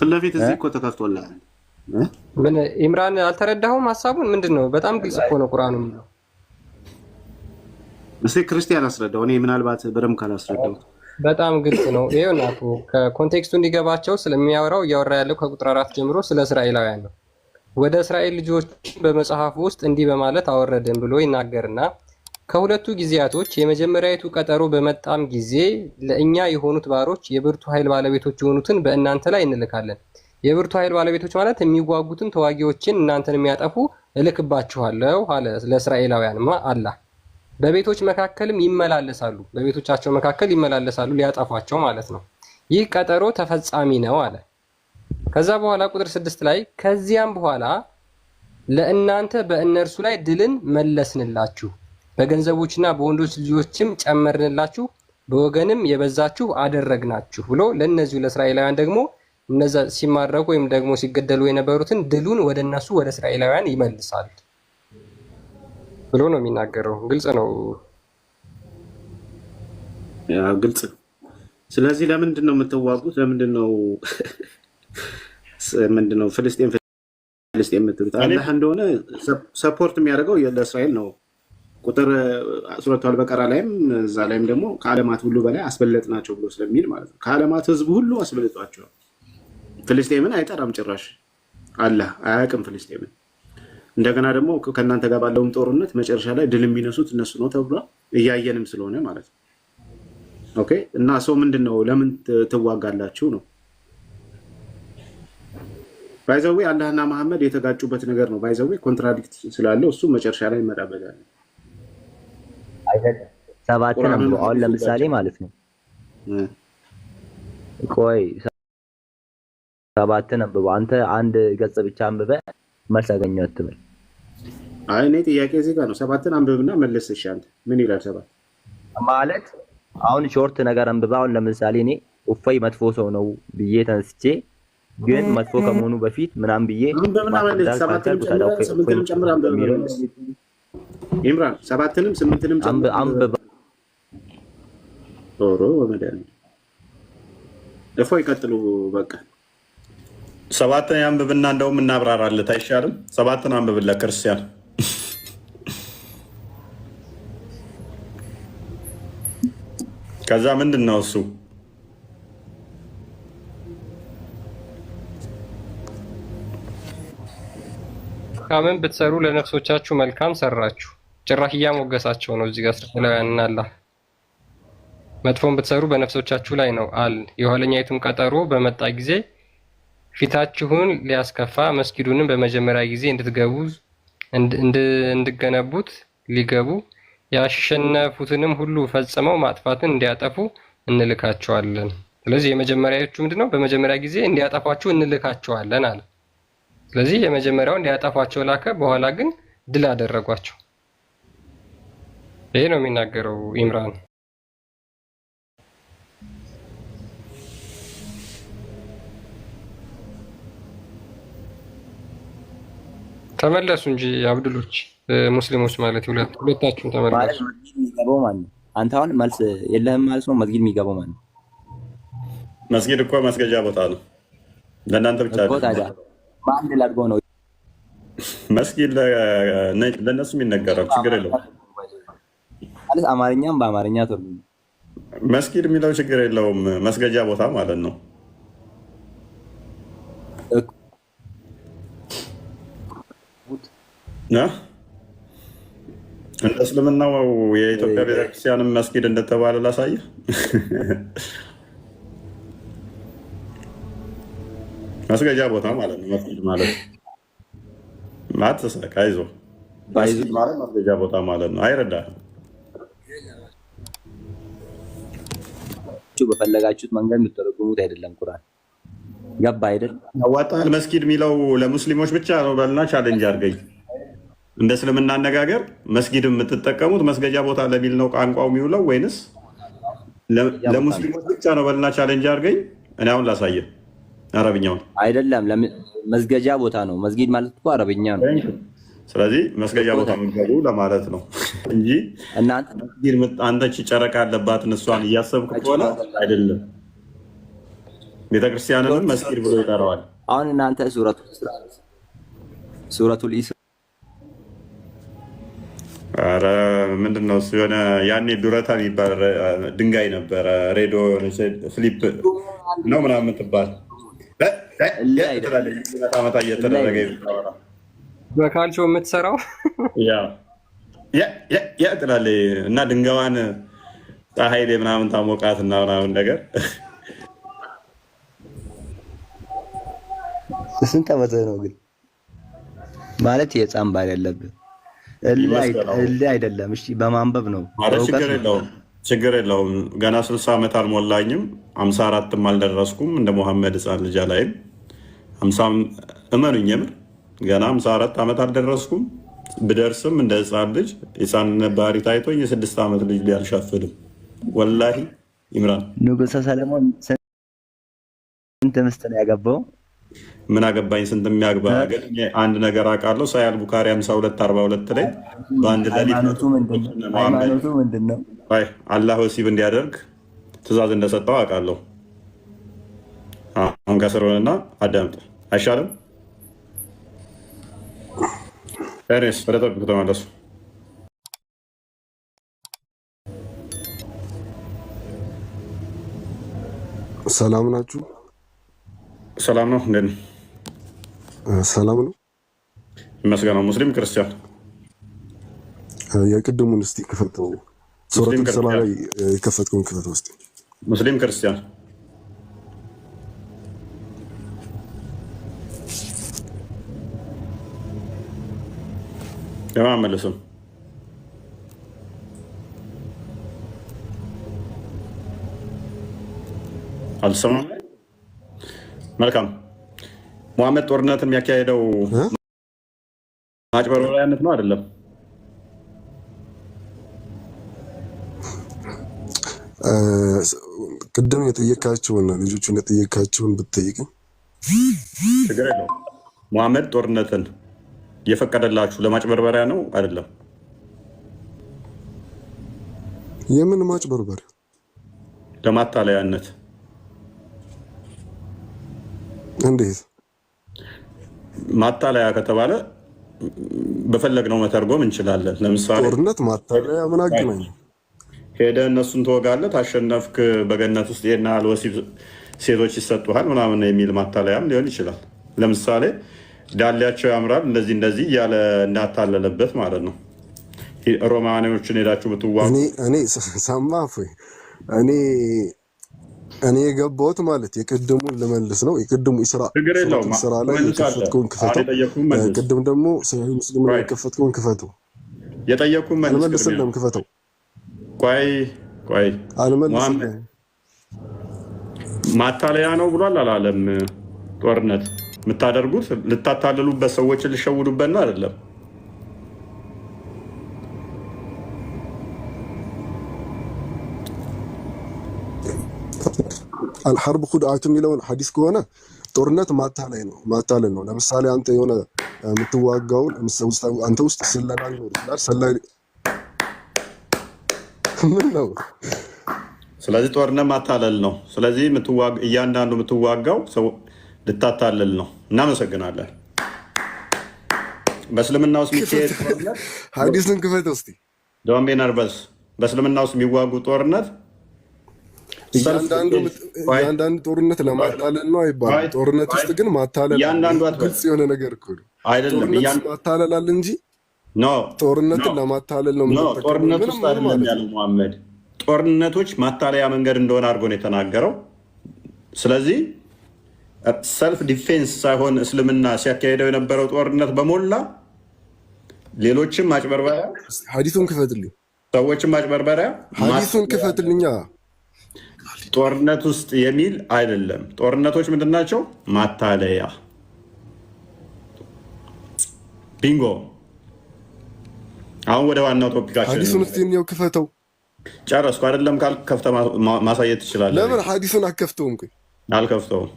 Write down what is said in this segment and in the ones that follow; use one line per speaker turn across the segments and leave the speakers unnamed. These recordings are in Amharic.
ፍለፊት እዚህ እኮ ተከፍቶልሃል።
ምን ኢምራን አልተረዳኸውም ሀሳቡን? ምንድነው? በጣም ግልጽ እኮ ነው ቁርአኑ የሚለው።
እስኪ ክርስቲያን አስረዳው። እኔ ምናልባት በደምብ ካላስረዳው
በጣም ግልጽ ነው። ይሄውና እኮ ከኮንቴክስቱ እንዲገባቸው ስለሚያወራው እያወራ ያለው ከቁጥር 4 ጀምሮ ስለ እስራኤላውያን ነው። ወደ እስራኤል ልጆች በመጽሐፉ ውስጥ እንዲህ በማለት አወረድን ብሎ ይናገርና ከሁለቱ ጊዜያቶች የመጀመሪያዊቱ ቀጠሮ በመጣም ጊዜ ለእኛ የሆኑት ባሮች የብርቱ ኃይል ባለቤቶች የሆኑትን በእናንተ ላይ እንልካለን። የብርቱ ኃይል ባለቤቶች ማለት የሚዋጉትን ተዋጊዎችን እናንተን የሚያጠፉ እልክባችኋለሁ አለ ለእስራኤላውያንማ አላህ። በቤቶች መካከልም ይመላለሳሉ፣ በቤቶቻቸው መካከል ይመላለሳሉ ሊያጠፏቸው ማለት ነው። ይህ ቀጠሮ ተፈጻሚ ነው አለ። ከዛ በኋላ ቁጥር 6 ላይ ከዚያም በኋላ ለእናንተ በእነርሱ ላይ ድልን መለስንላችሁ፣ በገንዘቦችና በወንዶች ልጆችም ጨመርንላችሁ፣ በወገንም የበዛችሁ አደረግናችሁ ብሎ ለእነዚሁ ለእስራኤላውያን ደግሞ እነዛ ሲማረኩ ወይም ደግሞ ሲገደሉ የነበሩትን ድሉን ወደ እነሱ ወደ እስራኤላውያን ይመልሳል ብሎ ነው የሚናገረው። ግልጽ ነው።
ግልጽ። ስለዚህ ለምንድን ነው የምትዋጉት? ለምንድን ነው ፍልስጤም የምትሉት? አላህ እንደሆነ ሰፖርት የሚያደርገው ለእስራኤል ነው። ቁጥር ሱረቱ አልበቀራ ላይም እዛ ላይም ደግሞ ከዓለማት ሁሉ በላይ አስበለጥናቸው ብሎ ስለሚል ማለት ነው። ከዓለማት ህዝብ ሁሉ አስበልጧቸዋል። ፍልስጤምን አይጠራም ጭራሽ። አላህ አያውቅም ፍልስጤምን። እንደገና ደግሞ ከእናንተ ጋር ባለውም ጦርነት መጨረሻ ላይ ድል የሚነሱት እነሱ ነው ተብሏል። እያየንም ስለሆነ ማለት ነው። ኦኬ። እና ሰው ምንድን ነው ለምን ትዋጋላችሁ ነው። ባይዘዌ አላህና መሐመድ የተጋጩበት ነገር ነው። ባይዘዌ ኮንትራዲክት ስላለው እሱ መጨረሻ ላይ ይመጣበታል።
አይደለም ሰባትን አንብበው አሁን ለምሳሌ ማለት ነው። ቆይ ሰባትን አንብበው አንተ አንድ ገጽ ብቻ አንብበህ መልስ አገኘው አትበል።
አይ እኔ ጥያቄ እዚህ ጋር ነው። ሰባትን አንብብና መልስ። እሺ አንተ ምን ይላል ሰባት
ማለት? አሁን ሾርት ነገር አንብበህ አሁን ለምሳሌ እኔ እፎይ መጥፎ ሰው ነው ብዬ ተነስቼ ግን መጥፎ ከመሆኑ በፊት ምናምን ብዬ
ኢምራን ሰባትንም ስምንትንም
አንብበህ
ኦሮ ወመዳን እፎይ ይቀጥሉ። በቃ
ሰባትን አንብብና እንደውም እናብራራለት አይሻልም? ሰባትን አንብብለት ክርስቲያን። ከዛ ምንድን ነው እሱ
ካምን ብትሰሩ ለነፍሶቻችሁ መልካም ሰራችሁ። ጭራሽ እያሞገሳቸው ነው እዚህ ጋር እስራኤላውያንና አላህ። መጥፎን ብትሰሩ በነፍሶቻችሁ ላይ ነው አል የኋለኛይቱም ቀጠሮ በመጣ ጊዜ ፊታችሁን ሊያስከፋ መስጊዱንም በመጀመሪያ ጊዜ እንድትገቡ እንድገነቡት ሊገቡ ያሸነፉትንም ሁሉ ፈጽመው ማጥፋትን እንዲያጠፉ እንልካቸዋለን። ስለዚህ የመጀመሪያዎቹ ምንድነው? በመጀመሪያ ጊዜ እንዲያጠፋችሁ እንልካቸዋለን አለ። ስለዚህ የመጀመሪያው እንዲያጠፋቸው ላከ፣ በኋላ ግን ድል አደረጓቸው። ይሄ ነው የሚናገረው ኢምራን። ተመለሱ እንጂ አብዱሎች ሙስሊሞች ማለት ሁለታችሁም ተመለሱ።
የሚገባው ማለት ነው። አንተ አሁን መልስ የለህም ማለት ነው። መስጊድ የሚገባው ማለት ነው።
መስጊድ እኮ መስገጃ ቦታ ነው። ለእናንተ ብቻ
በአንድ ላድርገው ነው
መስጊድ ለእነሱ የሚነገረው ችግር የለውም።
ማለት አማርኛም በአማርኛ ተርጉ
መስጊድ የሚለው ችግር የለውም። መስገጃ ቦታ ማለት ነው። እንደ እስልምናው የኢትዮጵያ ቤተክርስቲያንም መስጊድ እንደተባለ ላሳየህ። መስገጃ ቦታ ማለት ነው። መስጊድ ማለት ማትሰካ ይዞ መስጊድ ማለት መስገጃ ቦታ ማለት ነው። አይረዳህም።
በፈለጋችሁት መንገድ የምትተረጉሙት አይደለም። ቁርአን ገባ አይደል?
ያዋጣል። መስጊድ የሚለው ለሙስሊሞች ብቻ ነው በልና ቻሌንጅ አድርገኝ። እንደ እስልምና አነጋገር መስጊድ የምትጠቀሙት መስገጃ ቦታ ለሚል ነው ቋንቋው የሚውለው ወይንስ ለሙስሊሞች ብቻ ነው በልና ቻሌንጅ አድርገኝ። እኔ አሁን ላሳየህ አረብኛውን። አይደለም
መስገጃ ቦታ ነው። መስጊድ ማለት እኮ አረብኛ ነው።
ስለዚህ መስገጃ ቦታ የሚገቡ ለማለት ነው እንጂ አንተች ጨረቃ ያለባትን እሷን እያሰብክ ከሆነ አይደለም። ቤተክርስቲያንንም መስጊድ ብሎ ይጠራዋል።
አሁን እናንተ ሱረቱል ኢስራ
ኧረ ምንድን ነው እሱ? የሆነ ያኔ ዱረታ የሚባል ድንጋይ ነበረ፣ ሬዲዮ ፍሊፕ ነው ምናምን የምትባል መታ እየተደረገ
በካልቾ የምትሰራው
ትላለች እና ድንጋዋን ፀሐይ ላይ ምናምን ታሞቃት እና ምናምን ነገር።
ስንት ዓመት ነው ግን? ማለት የህፃን ባል ያለብህ እልህ አይደለም። እሺ በማንበብ ነው።
ችግር የለውም። ገና 60 ዓመት አልሞላኝም፣ 54ም አልደረስኩም። እንደ ሙሐመድ ህፃን ልጅ አላይም። እመኑኝ የምር ገና 54 ዓመት አልደረስኩም። ብደርስም እንደ ህፃን ልጅ የህፃንነት ባህሪ ታይቶኝ የ6 ዓመት ልጅ ቢያልሻፍልም ወላሂ። ኢምራን
ንጉሠ ሰለሞን ስንት ሚስት ነው ያገባው?
ምን አገባኝ ስንት የሚያግባ። ግን አንድ ነገር አውቃለሁ። ሳያል ቡካሪ 5242 ላይ በአንድ ሌሊት
ሃይማኖቱ ምንድን ነው?
አላህ ወሲብ እንዲያደርግ ትእዛዝ እንደሰጠው አውቃለሁ። አሁን ከስር ሆነና አዳምጥ አይሻልም? ሬስ ወደ ጠብቁ ተመለሱ።
ሰላም ናችሁ?
ሰላም ነው። እንዴት ነው?
ሰላም ነው
ይመስገነው። ሙስሊም ክርስቲያን?
የቅድሙን እስቲ ክፈተው። ሱረቱል ኢስራ ላይ የከፈትከውን ክፈተው እስቲ።
ሙስሊም ክርስቲያን? የማመለስም አልሰማም። መልካም። ሙሐመድ ጦርነትን የሚያካሄደው ማጭበርበሪያነት ነው አይደለም?
ቅድም የጠየቃቸውን ልጆቹን የጠየቃቸውን ብትጠይቅኝ
ችግር የለውም። ሙሐመድ ጦርነትን የፈቀደላችሁ ለማጭበርበሪያ ነው አይደለም?
የምን ማጭበርበሪያ?
ለማታለያነት።
እንዴት
ማታለያ ከተባለ በፈለግነው መተርጎም እንችላለን። ለምሳሌ
ጦርነት ማታለያ ምን አገናኝ?
ሄደህ እነሱን ትወጋለህ፣ ታሸነፍክ፣ በገነት ውስጥ ይሄን ያህል ወሲብ ሴቶች ይሰጡሃል ምናምን የሚል ማታለያም ሊሆን ይችላል። ለምሳሌ ዳሌያቸው ያምራል እንደዚህ እንደዚህ እያለ እንዳታለለበት ማለት ነው። ሮማኔዎችን ሄዳችሁ ብትዋጉ
እኔ ሰማህ እኔ የገባሁት ማለት የቅድሙን ልመልስ ነው። የቅድሙ ስራ ላይ የከፈትከውን ክፈተው። ቅድም ደግሞ ሰሂህ ሙስሊም ላይ የከፈትከውን ክፈተው።
የጠየኩህን
አልመልስልህም፣ ክፈተው።
ቆይ
አልመልስልህም።
ማታለያ ነው ብሏል አላለም? ጦርነት የምታደርጉት ልታታልሉበት፣ ሰዎችን ልሸውዱበት ነው አይደለም?
አልሐርብ ኹድዓቱ የሚለውን ሐዲስ ከሆነ ጦርነት ማታለል ነው። ለምሳሌ አንተ የሆነ የምትዋጋውን አንተ ውስጥ ስለላ ሊኖር ይችላል። ሰላይ ምን ነው?
ስለዚህ ጦርነት ማታለል ነው። ስለዚህ እያንዳንዱ የምትዋጋው ሰው ልታታለል ነው። እናመሰግናለን። በእስልምና ውስጥ የሚካሄድ ጦርነት
ሐዲስን ክፈተው እስኪ።
ዶንት ቢ ነርቨስ። በእስልምና ውስጥ የሚዋጉ ጦርነት
እያንዳንዱ ጦርነት ለማታለል ነው አይባልም። ጦርነት ውስጥ ግን ማታለል ግልጽ የሆነ ነገር እኮ ነው። ጦርነት ማታለላል እንጂ ጦርነትን ለማታለል ነው።
ጦርነት ውስጥ አይደለም ያለው ሙሐመድ። ጦርነቶች ማታለያ መንገድ እንደሆነ አድርጎ ነው የተናገረው። ስለዚህ ሰልፍ ዲፌንስ ሳይሆን እስልምና ሲያካሄደው የነበረው ጦርነት በሞላ ሌሎችም ማጭበርበሪያ፣
ሐዲሱን ክፈትልኝ፣
ሰዎችም ማጭበርበሪያ፣
ሐዲሱን ክፈትልኛ።
ጦርነት ውስጥ የሚል አይደለም። ጦርነቶች ምንድን ናቸው? ማታለያ። ቢንጎ። አሁን ወደ ዋናው ቶፒካችን
ሐዲሱን እስቲ እንየው። ክፈተው።
ጨረስኩ አይደለም ካልክ ከፍተህ ማሳየት ትችላለህ።
ለምን ሐዲሱን አከፍተውም?
አልከፍተውም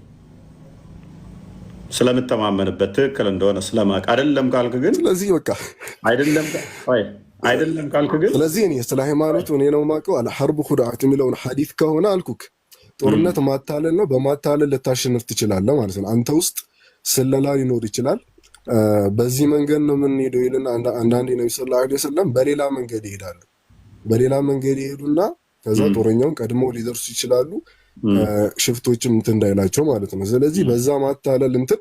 ስለምተማመንበት ትክክል እንደሆነ ስለማቅ አይደለም ካልክ ግን
ስለዚህ በቃ
አይደለም ካልክ ግን
ስለዚህ እኔ ስለ ሃይማኖቱ እኔ ነው የማውቀው። አልሐርብ ኹድዓቱ የሚለውን ሐዲስ ከሆነ አልኩክ ጦርነት ማታለል ነው። በማታለል ልታሸንፍ ትችላለህ ማለት ነው። አንተ ውስጥ ስለላ ሊኖር ይችላል። በዚህ መንገድ ነው የምንሄደው ይልና አንዳንዴ ነብዩ ሰለላሁ ዐለይሂ ወሰለም በሌላ መንገድ ይሄዳሉ። በሌላ መንገድ ይሄዱና ከዛ ጦረኛውን ቀድመው ሊደርሱ ይችላሉ። ሽፍቶችም እንትን እንዳይላቸው ማለት ነው። ስለዚህ በዛ ማታለል እንትን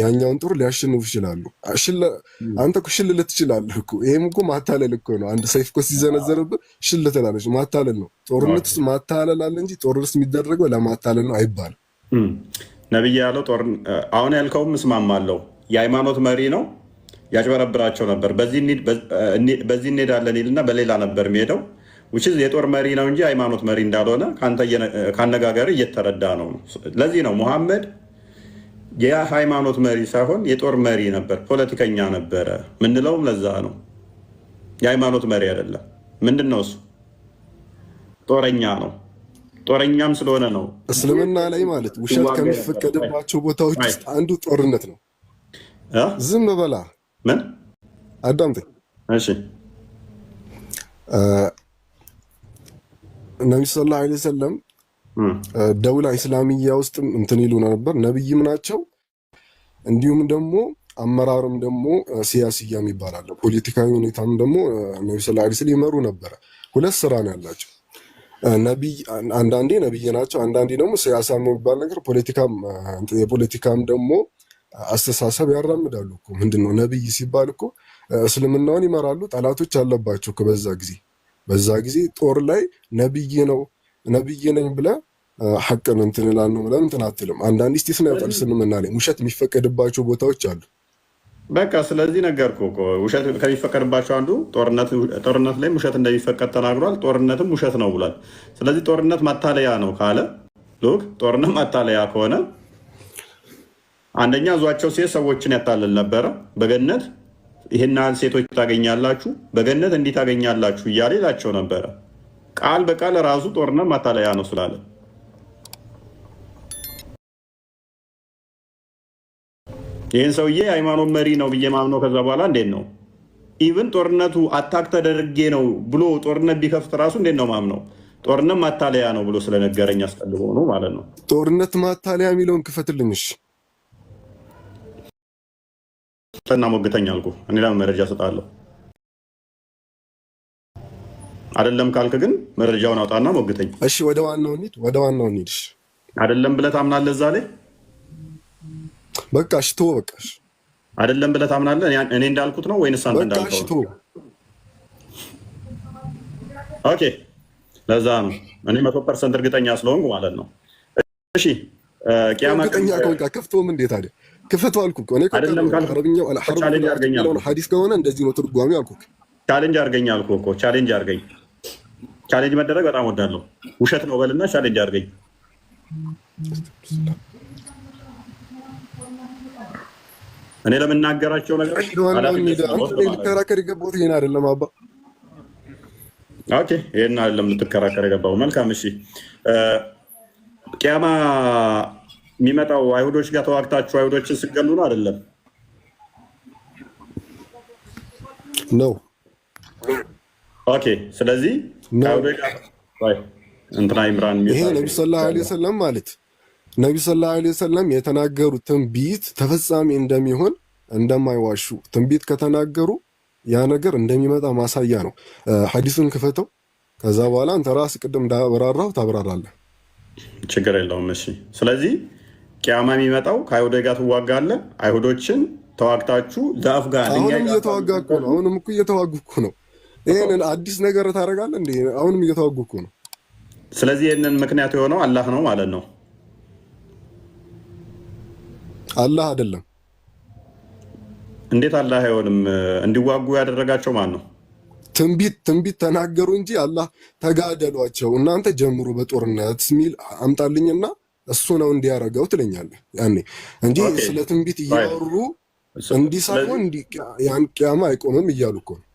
ያኛውን ጦር ሊያሸንፉ ይችላሉ። አንተ እኮ ሽል ልትችላለህ እኮ። ይሄም እኮ ማታለል እኮ ነው። አንድ ሰይፍ እኮ ሲዘነዘርብህ ሽል ትላለች። ማታለል ነው። ጦርነት ውስጥ ማታለል አለ እንጂ ጦርነት ውስጥ የሚደረገው ለማታለል ነው አይባልም።
ነብይ ያለው አሁን ያልከውም እስማማለሁ። የሃይማኖት መሪ ነው፣ ያጭበረብራቸው ነበር። በዚህ እንሄዳለን ይልና በሌላ ነበር የሚሄደው። የጦር መሪ ነው እንጂ ሃይማኖት መሪ እንዳልሆነ ከአነጋገር እየተረዳ ነው። ለዚህ ነው ሙሐመድ የሃይማኖት መሪ ሳይሆን የጦር መሪ ነበር፣ ፖለቲከኛ ነበረ ምንለውም ለዛ ነው። የሃይማኖት መሪ አይደለም። ምንድን ነው እሱ? ጦረኛ ነው። ጦረኛም ስለሆነ ነው።
እስልምና ላይ ማለት ውሸት ከሚፈቀድባቸው ቦታዎች ውስጥ አንዱ ጦርነት ነው። ዝም በላ
ምን
አዳምጠኝ።
እሺ
ነብዩ ሰለላሁ ዐለይሂ ወሰለም ደውላ ኢስላሚያ ውስጥ እንትን ይሉ ነበር። ነብይም ናቸው፣ እንዲሁም ደግሞ አመራርም ደግሞ ሲያስያም ይባላል። ፖለቲካዊ ሁኔታም ደግሞ ነብዩ ሰለላሁ ዐለይሂ ወሰለም ይመሩ ነበረ። ሁለት ስራ ነው ያላቸው። ነብይ አንዳንዴ ነብይ ናቸው፣ አንዳንዴ ደግሞ ሲያሳ የሚባል ነገር የፖለቲካም ደግሞ አስተሳሰብ ያራምዳሉ እኮ። ምንድነው ነብይ ሲባል እኮ እስልምናውን ይመራሉ። ጠላቶች አለባቸው እኮ በዛ ጊዜ ጦር ላይ ነብይ ነኝ ብለህ ሐቅን እንትን እላለሁ ብለህ እንትን አትልም። አንዳንድ ስቲስና ያወጣል። እስልምና ላይ ውሸት የሚፈቀድባቸው ቦታዎች አሉ።
በቃ ስለዚህ ነገርኩህ እኮ ውሸት ከሚፈቀድባቸው አንዱ ጦርነት ላይም ውሸት እንደሚፈቀድ ተናግሯል። ጦርነትም ውሸት ነው ብሏል። ስለዚህ ጦርነት ማታለያ ነው ካለ ጦርነት ማታለያ ከሆነ አንደኛ ዟቸው ሴት ሰዎችን ያታልል ነበረ። በገነት ይህን ያህል ሴቶች ታገኛላችሁ፣ በገነት እንዲህ ታገኛላችሁ እያለ ይላቸው ነበረ። ቃል በቃል ራሱ ጦርነት ማታለያ ነው ስላለ ይህን ሰውዬ ሃይማኖት መሪ ነው ብዬ ማምነው ከዛ በኋላ እንዴት ነው ኢቭን ጦርነቱ አታክ ተደርጌ ነው ብሎ ጦርነት ቢከፍት ራሱ እንዴት ነው ማምነው? ጦርነት ማታለያ ነው ብሎ ስለነገረኝ አስቀልቦ ነው ማለት ነው።
ጦርነት ማታለያ የሚለውን ክፈትልኝሽ
እና ሞግተኝ አልኩ። እኔ ለምን መረጃ ሰጣለሁ? አይደለም ካልክ ግን መረጃውን አውጣና ሞግተኝ።
እሺ ወደ ዋናው እንሂድ።
አይደለም ብለህ ታምናለህ እዛ ላይ?
በቃ እሺ ተወው። በቃ እሺ
አይደለም ብለህ ታምናለህ? እኔ እንዳልኩት ነው ወይንስ አንተ እንዳልከው?
በቃ እሺ ተወው።
ኦኬ ለዛ ነው እኔ 100% እርግጠኛ ስለሆንኩ ማለት ነው። እሺ ቂያማ
እርግጠኛ ከሆንክ ከፍቶም እንዴት አይደል? ክፈቱ አልኩህ እኮ እኔ አረብኛው ሐዲስ ከሆነ እንደዚህ ነው ትርጓሜው አልኩህ።
ቻሌንጅ አድርገኝ አልኩህ እኮ ቻሌንጅ አድርገኝ። ቻሌንጅ መደረግ በጣም ወዳለሁ። ውሸት ነው በልና ቻሌንጅ አድርገኝ። እኔ ለምናገራቸው ነገሮች
ልከራከር የገባሁት ይሄን አይደለም አባ።
ኦኬ ይሄን አይደለም ልትከራከር የገባው። መልካም እሺ። ቂያማ የሚመጣው አይሁዶች ጋር ተዋግታችሁ አይሁዶችን ስገሉ ነው አይደለም?
ነው።
ኦኬ ስለዚህ እንትና ኢምራን
ይሄ ነብዩ ሰለላሁ ዐለይሂ ወሰለም ማለት ነብዩ ሰለላሁ ዐለይሂ ወሰለም የተናገሩት ትንቢት ተፈጻሚ እንደሚሆን እንደማይዋሹ ትንቢት ከተናገሩ ያ ነገር እንደሚመጣ ማሳያ ነው። ሐዲሱን ክፈተው፣ ከዛ በኋላ አንተ ራስህ ቅድም እንዳብራራው ታብራራለህ።
ችግር የለውም። እሺ ስለዚህ ቂያማ የሚመጣው ከአይሁዶች ጋር ትዋጋለህ። አይሁዶችን ተዋግታችሁ ዛፍ ጋር
አሁንም እየተዋጋ እኮ ነው። አሁንም እኮ እየተዋጉ እኮ ነው። ይሄንን አዲስ ነገር ታደርጋለህ እንዴ? አሁንም እየተዋጉ እኮ ነው።
ስለዚህ ይህንን ምክንያት የሆነው አላህ ነው ማለት ነው።
አላህ አይደለም።
እንዴት አላህ አይሆንም? እንዲዋጉ ያደረጋቸው ማን ነው?
ትንቢት ተናገሩ እንጂ አላህ ተጋደሏቸው እናንተ ጀምሩ በጦርነት የሚል አምጣልኝና እሱ ነው እንዲያረገው ትለኛለህ ያኔ እንጂ ስለ ትንቢት እያወሩ እንዲህ ሳይሆን ያን ቂያማ አይቆምም እያሉ እኮ ነው።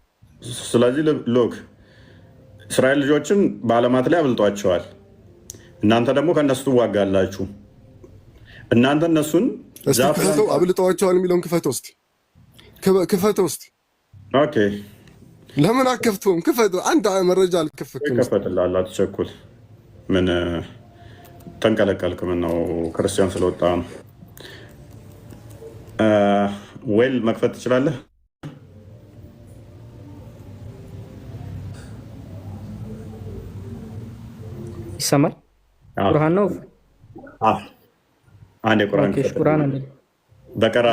ስለዚህ ሎክ እስራኤል ልጆችን በዓለማት ላይ አብልጧቸዋል። እናንተ ደግሞ ከእነሱ ትዋጋላችሁ። እናንተ እነሱን
ክፈተው አብልጠዋቸዋል የሚለውን ክፈተው እስኪ።
ኦኬ
ለምን አከፍተውም? ክፈተው። አንድ መረጃ አልከፈትኩም።
ይከፈትልሃል፣ አትቸኩል። ምን ተንቀለቀልክ? ምን ነው ክርስቲያን ስለወጣ ነው? ዌል መክፈት ትችላለህ?
ይሰማል? ቁርአን ነው።
አንድ ቁርአን
ቁርአን አንዴ
በቀራ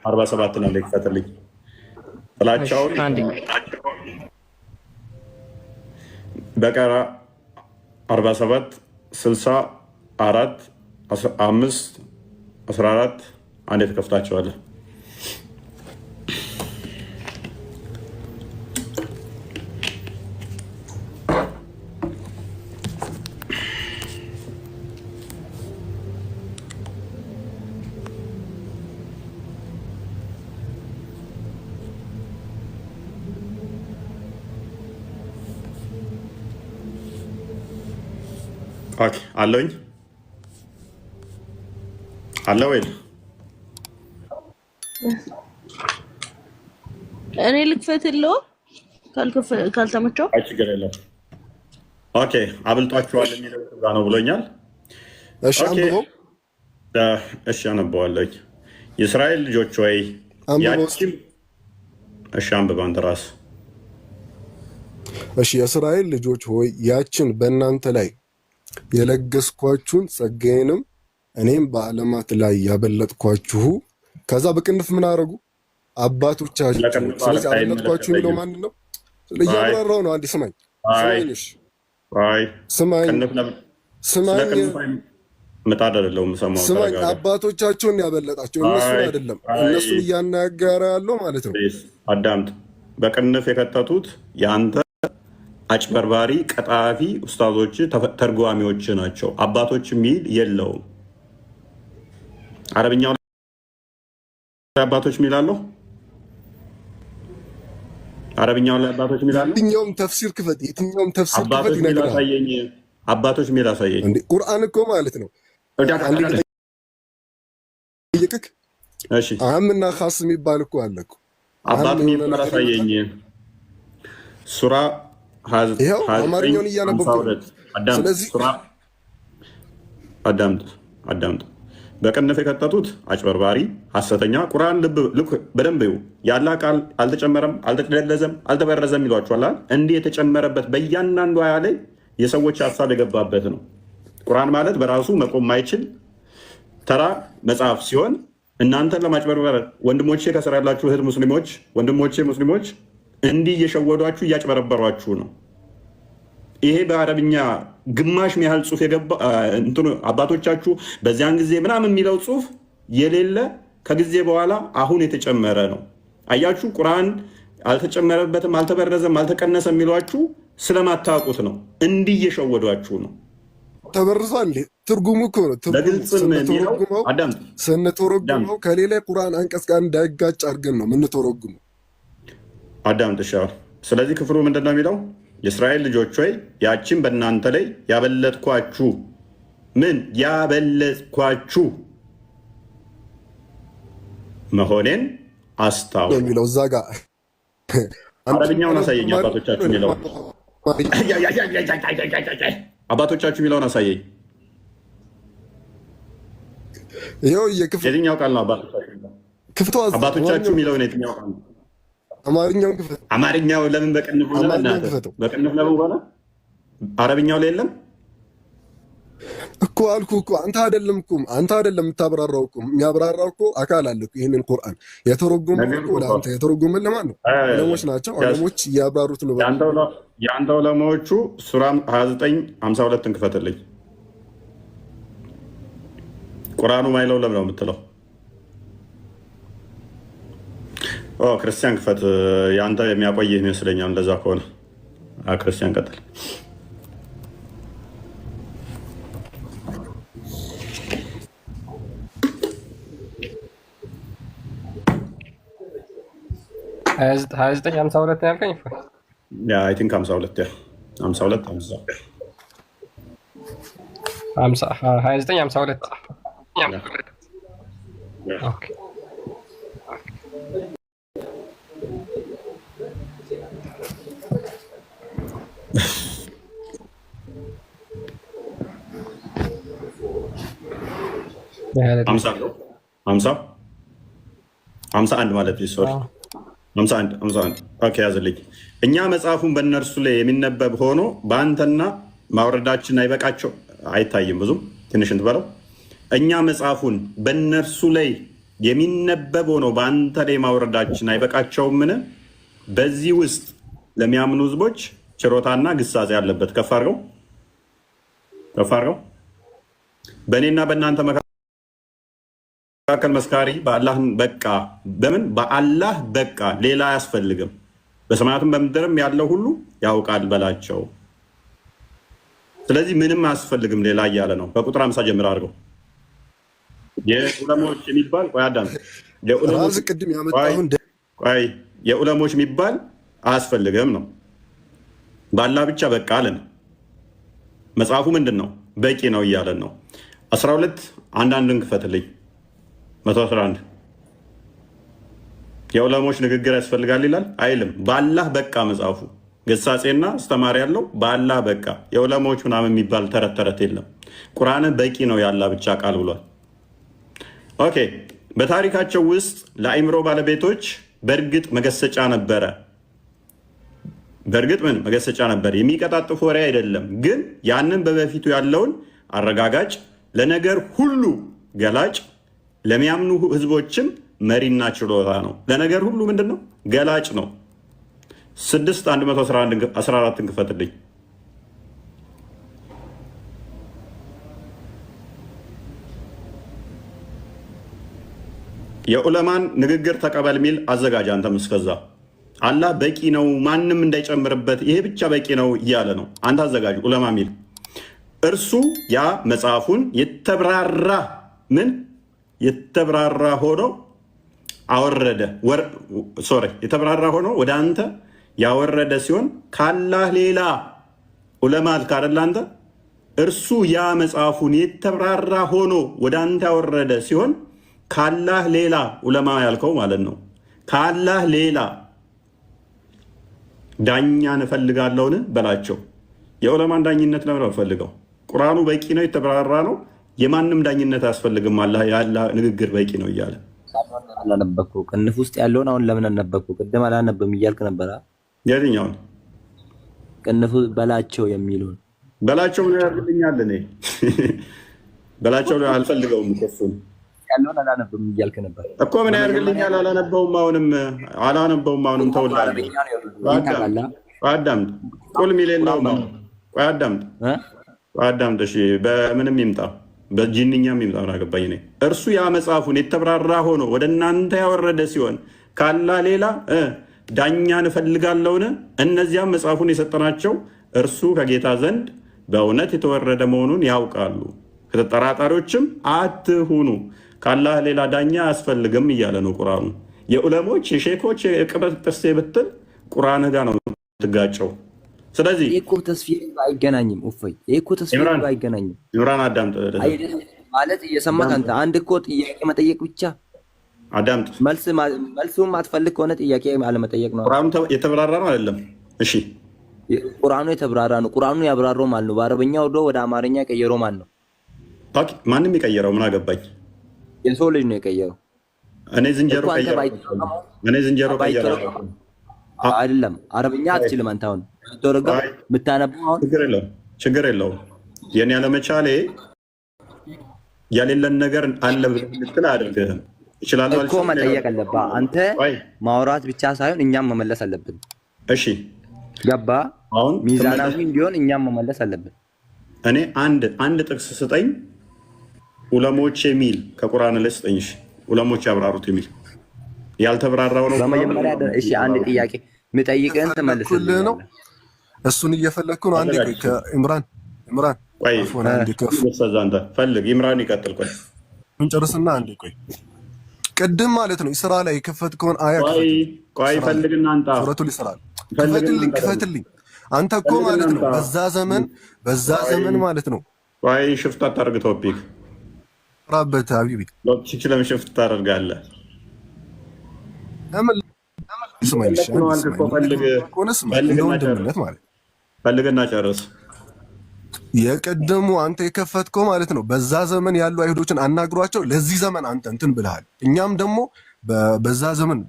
47 ነው ልክፈትልኝ። ጥላቻውን በቀራ 47 64 5 14 አንዴ ተከፍታቸዋለህ። ኦኬ አለኝ አለ ወይ?
እኔ ልክፈትልዎ ካልተመቸው።
አይ ችግር የለም። ኦኬ አብልጧችኋል የሚለው እዛ ነው ብሎኛል።
እሺ አንብበው።
እሺ አነበዋለሁ። የእስራኤል ልጆች ወይ ያቺም እሺ አንብበው አንተ ራስህ።
እሺ የእስራኤል ልጆች ሆይ ያችን በእናንተ ላይ የለገስኳችሁን ጸጋዬንም እኔም በዓለማት ላይ ያበለጥኳችሁ። ከዛ በቅንፍ ምን አደረጉ? አባቶቻችሁ። ስለዚህ አበለጥኳችሁ የሚለው ማን ነው? እያብራራው ነው። አንዴ ስማኝ ስማኝ። አባቶቻቸውን ያበለጣቸው እነሱን አይደለም። እነሱን እያናገረ ያለው ማለት ነው።
አዳምጥ። በቅንፍ የከተቱት የአንተ አጭበርባሪ ቀጣፊ ኡስታዞች ተርጓሚዎች ናቸው። አባቶች የሚል የለውም። አረብኛው ላይ አባቶች የሚል አለው። አረብኛው ላይ አባቶች የሚል አለው።
የትኛውም ተፍሲር ክፈት፣ የትኛውም ተፍሲር ክፈት ይነግራል።
አባቶች የሚል አሳየኝ።
እንዴ ቁርአን እኮ ማለት ነው። ይቅክ
እሺ፣
አምና ኻስ የሚባል እኮ አለ እኮ።
አባት የሚል አሳየኝ። ሱራ
ይኸው አማርኛውን እያነበብኩ። ስለዚህ
አዳምጥ። በቅንፍ የከተቱት አጭበርባሪ ሐሰተኛ ቁርአን ልክ በደንብ ይው ያላ ቃል አልተጨመረም፣ አልተደለዘም፣ አልተበረዘም ይሏቸዋል። እንዲህ የተጨመረበት በእያንዳንዱ አያ ላይ የሰዎች ሀሳብ የገባበት ነው። ቁርአን ማለት በራሱ መቆም ማይችል ተራ መጽሐፍ ሲሆን እናንተን ለማጭበርበር ወንድሞቼ ከስራ ያላችሁ እህት ሙስሊሞች ወንድሞቼ ሙስሊሞች እንዲህ እየሸወዷችሁ እያጭበረበሯችሁ ነው። ይሄ በአረብኛ ግማሽ ያህል ጽሁፍ የገባ አባቶቻችሁ በዚያን ጊዜ ምናምን የሚለው ጽሁፍ የሌለ ከጊዜ በኋላ አሁን የተጨመረ ነው። አያችሁ፣ ቁርአን አልተጨመረበትም፣ አልተበረዘም፣ አልተቀነሰም የሚሏችሁ ስለማታውቁት ነው። እንዲህ እየሸወዷችሁ ነው።
ተበርዟል። ትርጉሙ እኮ ነው። ስንተረጉመው ከሌላ ቁርአን አንቀጽ ጋር እንዳይጋጭ አድርገን ነው የምንተረጉመው።
አዳምጥ። ስለዚህ ክፍሉ ምንድን ነው የሚለው? የእስራኤል ልጆች ሆይ ያችን በእናንተ ላይ ያበለጥኳችሁ ምን ያበለጥኳችሁ መሆኔን አስታውሱ
የሚለው እዛ ጋር
አረብኛውን አሳየኝ። አባቶቻችሁ የሚለውን አባቶቻችሁ የሚለውን አሳየኝ።
ይኸው
የትኛው ቃል ነው? አባቶቻችሁ የሚለውን የትኛው ቃል ነው?
አማርኛውን ክፈት።
አማርኛው ለምን በቅንፍ ሆነ? በቅንፍ ለምን ሆነ? አረብኛው ላይ የለም
እኮ አልኩህ እኮ። አንተ አይደለም የምታብራራው እኮ። የሚያብራራው እኮ አካል አለ እኮ። ይህንን ቁርአን የተረጎመው እኮ ለአንተ የተረጎመን ለማን ነው? ዑለሞች ናቸው። ዑለሞች እያብራሩት ነው።
የአንተ ዑለማዎቹ ሱራ 29:52 ክፈትልኝ። ቁርአኑ ማይለው ለምን ነው የምትለው? ክርስቲያን ክፈት። የአንተ የሚያቆይህ ይመስለኛል። እንደዛ ከሆነ ክርስቲያን ቀጥል።
ሀያ ዘጠኝ 52 ያልከኝ?
አይ ቲንክ 52
ኦኬ።
50 ነው 51 ማለት ሶሪ 51 ኦኬ ያዝልኝ። እኛ መጽሐፉን በእነርሱ ላይ የሚነበብ ሆኖ በአንተና ማውረዳችን አይበቃቸው አይታይም። ብዙም ትንሽ እንትበለው እኛ መጽሐፉን በእነርሱ ላይ የሚነበብ ሆኖ በአንተ ላይ ማውረዳችን አይበቃቸውምን? በዚህ ውስጥ ለሚያምኑ ህዝቦች ችሮታና ግሳጼ ያለበት ከፍ አድርገው በእኔና በእናንተ መካከል መስካሪ በአላህ በቃ በምን በአላህ በቃ ሌላ አያስፈልግም፣ በሰማያትም በምድርም ያለው ሁሉ ያውቃል በላቸው። ስለዚህ ምንም አያስፈልግም ሌላ እያለ ነው። በቁጥር 50 ጀምር አድርገው የዑለሞች የሚባል የዑለሞች የሚባል አያስፈልግም ነው። በአላህ ብቻ በቃ አለን። መጽሐፉ ምንድን ነው? በቂ ነው እያለን ነው። 12 አንዳንድን ክፈትልኝ 111 የዑለሞች ንግግር ያስፈልጋል ይላል አይልም። በአላህ በቃ መጽሐፉ ገሳጼና አስተማሪ ያለው በአላህ በቃ። የዑለሞች ምናምን የሚባል ተረት ተረት የለም። ቁርአን በቂ ነው የአላህ ብቻ ቃል ብሏል። ኦኬ በታሪካቸው ውስጥ ለአእምሮ ባለቤቶች በእርግጥ መገሰጫ ነበረ። በእርግጥ ምን መገሰጫ ነበር? የሚቀጣጥፍ ወሬ አይደለም፣ ግን ያንን በበፊቱ ያለውን አረጋጋጭ፣ ለነገር ሁሉ ገላጭ፣ ለሚያምኑ ህዝቦችም መሪና ችሎታ ነው። ለነገር ሁሉ ምንድን ነው? ገላጭ ነው። 6:114 ክፈትልኝ። የዑለማን ንግግር ተቀበል ሚል አዘጋጅ። አንተም እስከዛ አላህ በቂ ነው ማንም እንዳይጨምርበት ይሄ ብቻ በቂ ነው እያለ ነው። አንተ አዘጋጅ ዑለማ ሚል እርሱ ያ መጽሐፉን የተብራራ የተብራራ ሆኖ አወረደ የተብራራ ሆኖ ወደ አንተ ያወረደ ሲሆን ካላህ ሌላ ዑለማ አልክ አይደል አንተ። እርሱ ያ መጽሐፉን የተብራራ ሆኖ ወደ አንተ ያወረደ ሲሆን ካላህ ሌላ ዑለማ ያልከው ማለት ነው። ካላህ ሌላ ዳኛን እፈልጋለሁን በላቸው። የዑለማን ዳኝነት ለምን አልፈልገው? ቁርአኑ በቂ ነው፣ የተብራራ ነው። የማንም ዳኝነት አያስፈልግም። አላህ የአላህ ንግግር በቂ ነው እያለ
አላነበብኩ። ቅንፍ ውስጥ ያለውን አሁን ለምን አነበብኩ? ቅድም አላነበብም እያልክ ነበረ።
የትኛውን
ቅንፍ በላቸው የሚለውን
በላቸው ምን ያደርግልኛል? እኔ በላቸው አልፈልገውም። እሱን
ያለውን አላነበብም እያልክ ነበር
እኮ። ምን ያደርግልኛል? አላነበውም። አሁንም ተውላለህ። አዳምጥ። ቁል ሚል የለውም። አዳምጥ። እሺ በምንም ይምጣ በጂንኛም ይምጣ ምን አገባኝ እኔ። እርሱ ያ መጽሐፉን የተብራራ ሆኖ ወደ እናንተ ያወረደ ሲሆን ካላህ ሌላ ዳኛን እፈልጋለሁን? እነዚያም መጽሐፉን የሰጠናቸው እርሱ ከጌታ ዘንድ በእውነት የተወረደ መሆኑን ያውቃሉ። ከተጠራጣሪዎችም አትሁኑ። ካላህ ሌላ ዳኛ አያስፈልግም እያለ ነው ቁርአኑ። የዑለሞች የሼኮች የቅበት ጥርሴ ብትል ቁርአን ጋር ነው ትጋጨው። ስለዚህ
እኮ ተስፊር አይገናኝም። ኡፈይ እኮ ተስፊር አይገናኝም።
ኢምራን አዳምጥ
ማለት እየሰማህ አንተ አንድ እኮ ጥያቄ መጠየቅ ብቻ
አዳምጥ።
መልሱም አትፈልግ ከሆነ ጥያቄ አለመጠየቅ ነው።
ቁርአኑ የተብራራ ነው አይደለም? እሺ
ቁርአኑ የተብራራ ነው። ቁርአኑ ያብራራው ማለት ነው። በአረበኛ ወደ አማርኛ ቀየረው ማለት ነው።
ማንም የቀየረው ምን አገባኝ?
የሰው ልጅ ነው የቀየረው።
እኔ ዝንጀሮ ቀየረው
አይደለም። አረበኛ አትችልም አንተ። አሁን ተወረጋ የምታነበው አሁን
ችግር የለውም። የኔ ያለመቻሌ የሌለን ነገር አለ ብትል አያደርግህም። ይችላል
እኮ መጠየቅ አለብህ አንተ። ማውራት ብቻ ሳይሆን እኛም መመለስ አለብን።
እሺ
ገባ? አሁን ሚዛናዊ እንዲሆን እኛም መመለስ አለብን።
እኔ አንድ ጥቅስ ስጠኝ ዑለሞች የሚል ከቁርአን ላይ ስጠኝ። እሺ ዑለሞች ያብራሩት የሚል ያልተብራራው ነው።
በመጀመሪያ እሺ አንድ ጥያቄ ምጠይቅህን ትመልስልህ ነው።
እሱን እየፈለግኩ ነው። አንዴ ቆይ ከኢምራን
ቆይ አንተ ፈልግ። ኢምራን ይቀጥል። ቆይ
እንጨርስና አንዴ ቆይ ቅድም ማለት ነው ኢስራ ላይ የከፈትከውን አያ
ቆይ ፈልግና አንተ
ሱረቱል ኢስራ ክፈትልኝ። አንተ እኮ ማለት ነው በዛ ዘመን ማለት ነው።
ቆይ ሽፍት አታርግ። ቶፒክ
ራበት ሀቢቢ
ቶፒክ ለምን ሽፍት ታደርጋለህ?
ፈልግና ጨርስ። የቀደሙ አንተ የከፈትከው ማለት ነው። በዛ ዘመን ያሉ አይሁዶችን አናግሯቸው ለዚህ ዘመን አንተ እንትን ብለሃል። እኛም ደግሞ በዛ ዘመን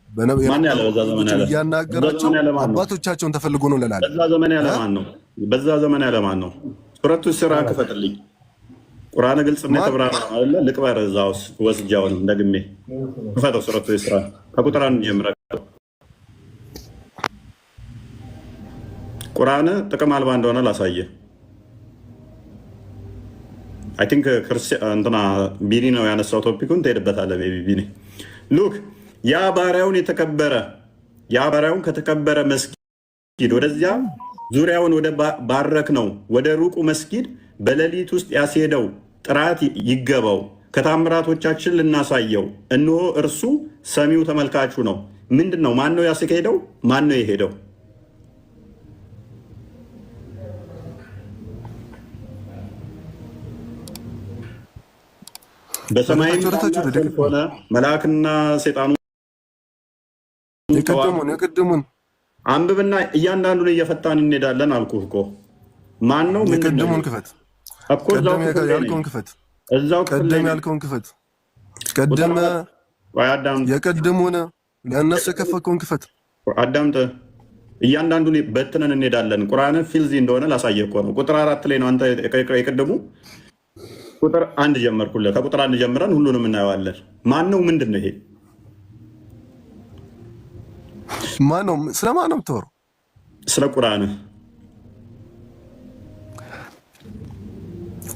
እያናገራቸው አባቶቻቸውን ተፈልጎ ነው እንላለን።
በዛ ዘመን ያለ ማን ነው? በዛ ዘመን ያለ ማን ነው? ሱረቱ ኢስራ ክፈትልኝ። ቁርአን ግልጽ ነው የተብራራ አይደለ? ልቅበር እዛ ውስጥ ወስጃውን ደግሜ ክፈተው። ሱረቱ ኢስራ ከቁጥር 1 ጀምረህ ቁርአን ጥቅም አልባ እንደሆነ ላሳየህ። አይ ቲንክ እንትና ቢኒ ነው ያነሳው ቶፒኩን፣ ትሄድበታለህ ቢኒ። ሉክ ያ ባሪያውን ከተከበረ መስጊድ ወደዚያ ዙሪያውን ወደ ባረክ ነው ወደ ሩቁ መስጊድ በሌሊት ውስጥ ያስሄደው ጥራት ይገባው፣ ከታምራቶቻችን ልናሳየው፣ እነሆ እርሱ ሰሚው ተመልካቹ ነው። ምንድን ነው? ማን ነው ያስሄደው? ማን ነው የሄደው? በሰማይም ሆነ መልአክና ሰይጣኑ
የቅድሙን
አንብብና እያንዳንዱን እየፈታን እንሄዳለን። አልኩህ እኮ ማን ነው?
የቅድሙን ክፈት እኮ ያልከውን ክፈት፣ ቀደም ያልከውን ክፈት፣ ቀደም የቅድሙን ለእነሱ የከፈትከውን ክፈት።
አዳምጥ። እያንዳንዱን በትነን እንሄዳለን። ቁርአንን ፊልዚ እንደሆነ ላሳየህ እኮ ነው። ቁጥር 4 ላይ ነው አንተ የቅድሙ ቁጥር 1 ጀመርኩልህ። ከቁጥር 1 ጀምረን ሁሉንም እናየዋለን። ማን ነው? ምንድን ነው ይሄ?
ማን ነው? ስለማን ነው የምታወራው?
ስለ ቁርአን።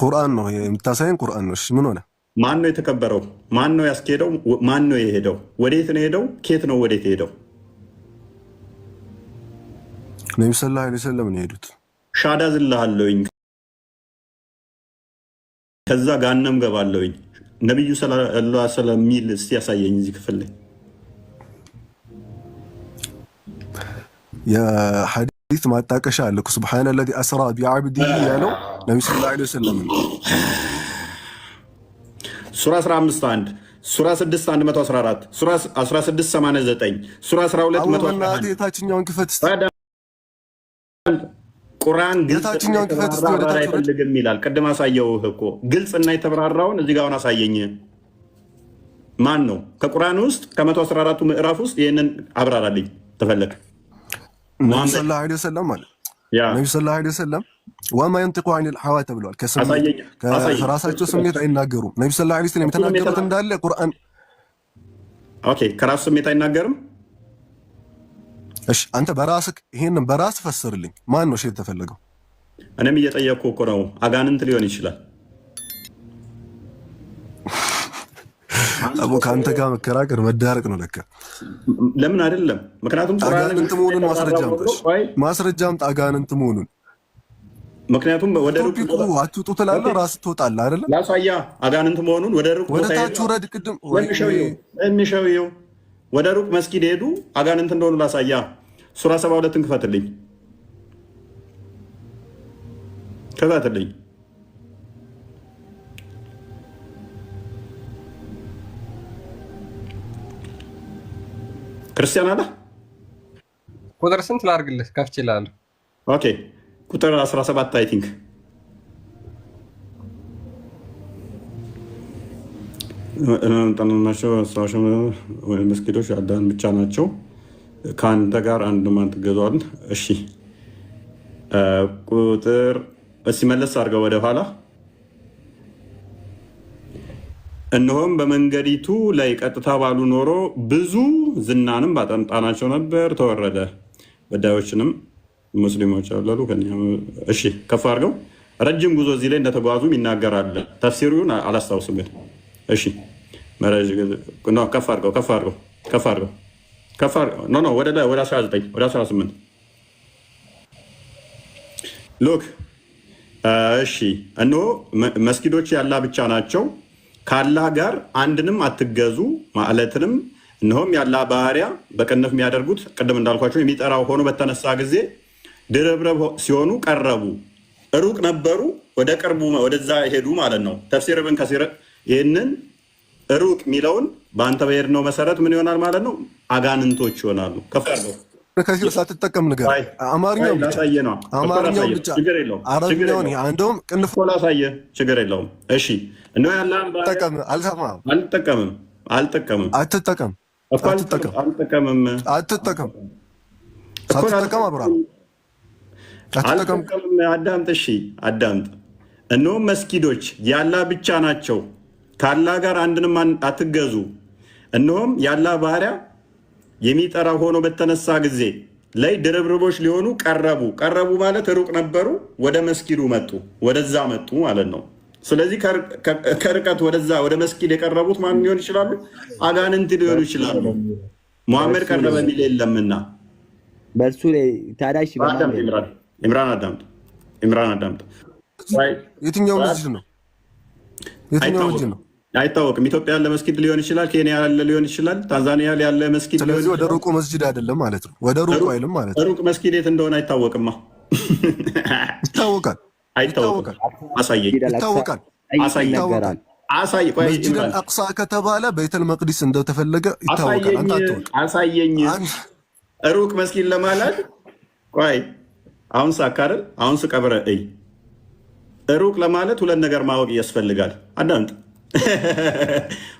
ቁርአን ነው የምታሳየን? ቁርአን ነው። እሺ ምን ሆነ?
ማን ነው የተከበረው? ማን ነው ያስኬደው? ማን ነው የሄደው? ወዴት ነው የሄደው? ኬት ነው ወዴት የሄደው?
ነብዩ ሰለላሁ ዐለይሂ ወሰለም ነው የሄዱት።
ሻዳ ዝልሃለሁኝ፣ ከዛ ጋነም ገባለሁኝ። ነብዩ ሰለላሁ ዐለይሂ ወሰለም ሚል እስቲ ያሳየኝ እዚህ ክፍል ላይ
የሐዲስ ማጣቀሻ አለ እኮ ሱብሃነ ለዚ አስራ ቢዐብዲሂ ያለው ነብዩ ሰለላሁ ዐለይሂ ወሰለም ነው።
ሱራ 15 ሱራ 6 114 ሱራ 16 89 ሱራ 12 111
የታችኛውን ክፈት
ቁርአን ግልጽ አይፈልግም ይላል። ቅድም አሳየውህ እኮ ግልጽ እና የተብራራውን እዚህ ጋር አሳየኝ። ማን ነው ከቁርአን ውስጥ ከ114ቱ ምዕራፍ ውስጥ ይህንን አብራራልኝ ተፈለግ።
ነብዩ ሰለላሁ ዐለይሂ ወሰለም ማለት ነብዩ ሰለላሁ ዐለይሂ ወሰለም ወማ የንጢቁ ዐኒል ሐዋ ተብሏል። ከራሳቸው ስሜት አይናገሩም። ነብዩ ሰለላሁ ዐለይሂ ወሰለም የተናገሩት እንዳለ ቁርአን
ኦኬ፣ ከራሱ ስሜት አይናገርም።
እሺ አንተ በራስህ ይሄንን በራስህ ፈስርልኝ። ማን ነው ሼት ተፈለገው?
እኔም እየጠየቅኩ እኮ ነው። አጋንንት ሊሆን ይችላል።
አቦ ከአንተ ጋር መከራከር መዳረቅ ነው ለካ።
ለምን አይደለም? ምክንያቱም
አጋንንት መሆኑን ማስረጃ አምጣ። አጋንንት መሆኑን ምክንያቱም ወደ ሩቅ አትውጡ ትላለህ፣ ራስህ ትወጣለህ አይደለ?
ላሳያ አጋንንት መሆኑን ወደ ሩቅ
ወደ ታች ወረድ። ቅድም
የሚሸውየው ወደ ሩቅ መስጊድ ሄዱ አጋንንት እንደሆኑ ላሳያ። ሱራ 72ን ክፈትልኝ። ክርስቲያን አለ።
ቁጥር ስንት ላድርግልህ? ከፍቼ እልሃለሁ።
ኦኬ ቁጥር 17 አይ ቲንክ ናቸው። መስጊዶች አዳን ብቻ ናቸው። ከአንተ ጋር አንድ ማን ትገዛዋል? እሺ ቁጥር እስኪ መለስ አድርገው ወደ ኋላ። እነሆም በመንገዲቱ ላይ ቀጥታ ባሉ ኖሮ ብዙ ዝናንም ባጠምጣናቸው ነበር። ተወረደ በዳዮችንም ሙስሊሞች አለሉ። እሺ ከፍ አድርገው። ረጅም ጉዞ እዚህ ላይ እንደተጓዙም ይናገራል። ተፍሲሩን አላስታውስም ግን እሺ ከፍ አድርገው ወደ 19 ወደ 18 ሉክ። እሺ እነሆ መስጊዶች ያላህ ብቻ ናቸው፣ ከአላህ ጋር አንድንም አትገዙ ማለትንም እነሆም ያላህ ባሪያ በቅንፍ የሚያደርጉት ቅድም እንዳልኳቸው የሚጠራው ሆኖ በተነሳ ጊዜ ድርብረብ ሲሆኑ ቀረቡ፣ ሩቅ ነበሩ፣ ወደ ቅርቡ ወደዛ ሄዱ ማለት ነው። ተፍሲር ብን ከሲር ይህንን ሩቅ የሚለውን በአንተ በሄድነው መሰረት ምን ይሆናል ማለት ነው? አጋንንቶች ይሆናሉ። ከፍ አድርገው
ከሲር ሳትጠቀም ነገር አማርኛው ብቻ አማርኛው ብቻ አረብኛውን እንደውም ቅንፍ
ላሳየህ ችግር የለውም። እሺ እነሆ ያለህን ባሪያ
ተጠቀም። አልሰማህም?
አልጠቀምም
አትጠቀም ሳትጠቀም አብርሃም አትጠቀም።
አዳምጥ፣ እሺ አዳምጥ። እነሆ መስጊዶች የአላህ ብቻ ናቸው፣ ከአላህ ጋር አንድንም አትገዙ። እነሆም የአላህ ባሪያ የሚጠራ ሆኖ በተነሳ ጊዜ ላይ ድርብርቦች ሊሆኑ ቀረቡ ማለት ሩቅ ነበሩ፣ ወደ መስጊዱ መጡ፣ ወደዛ መጡ ማለት ነው። ስለዚህ ከርቀት ወደዛ ወደ መስጊድ የቀረቡት ማን ሊሆን ይችላሉ? አጋንንት ሊሆኑ ይችላሉ። ሙሐመድ ቀረበ የሚል የለምና
በእርሱ ላይ ታዳሽ
ኢምራን አዳምጥ።
የትኛው መስጂድ ነው?
አይታወቅም። ኢትዮጵያ ያለ መስጊድ ሊሆን ይችላል፣ ኬንያ ያለ ሊሆን ይችላል፣ ታንዛኒያ ያለ መስጊድ።
ስለዚህ ወደ ሩቁ መስጂድ አይደለም ማለት ነው። ወደ ሩቁ አይልም ማለት ነው።
ሩቅ መስጊድ የት እንደሆነ አይታወቅማ።
ይታወቃል።
አሳየኝ።
ይታወቃል። መስጂድ አልአቅሳ ከተባለ ቤተል መቅዲስ እንደተፈለገ ይታወቃል። አንተ አትወቅ።
አሳየኝ። ሩቅ መስጊድ ለማለት ቆይ፣ አሁን ሳካርል አሁን ስቀብረ ሩቅ ለማለት ሁለት ነገር ማወቅ ያስፈልጋል። አዳምጥ።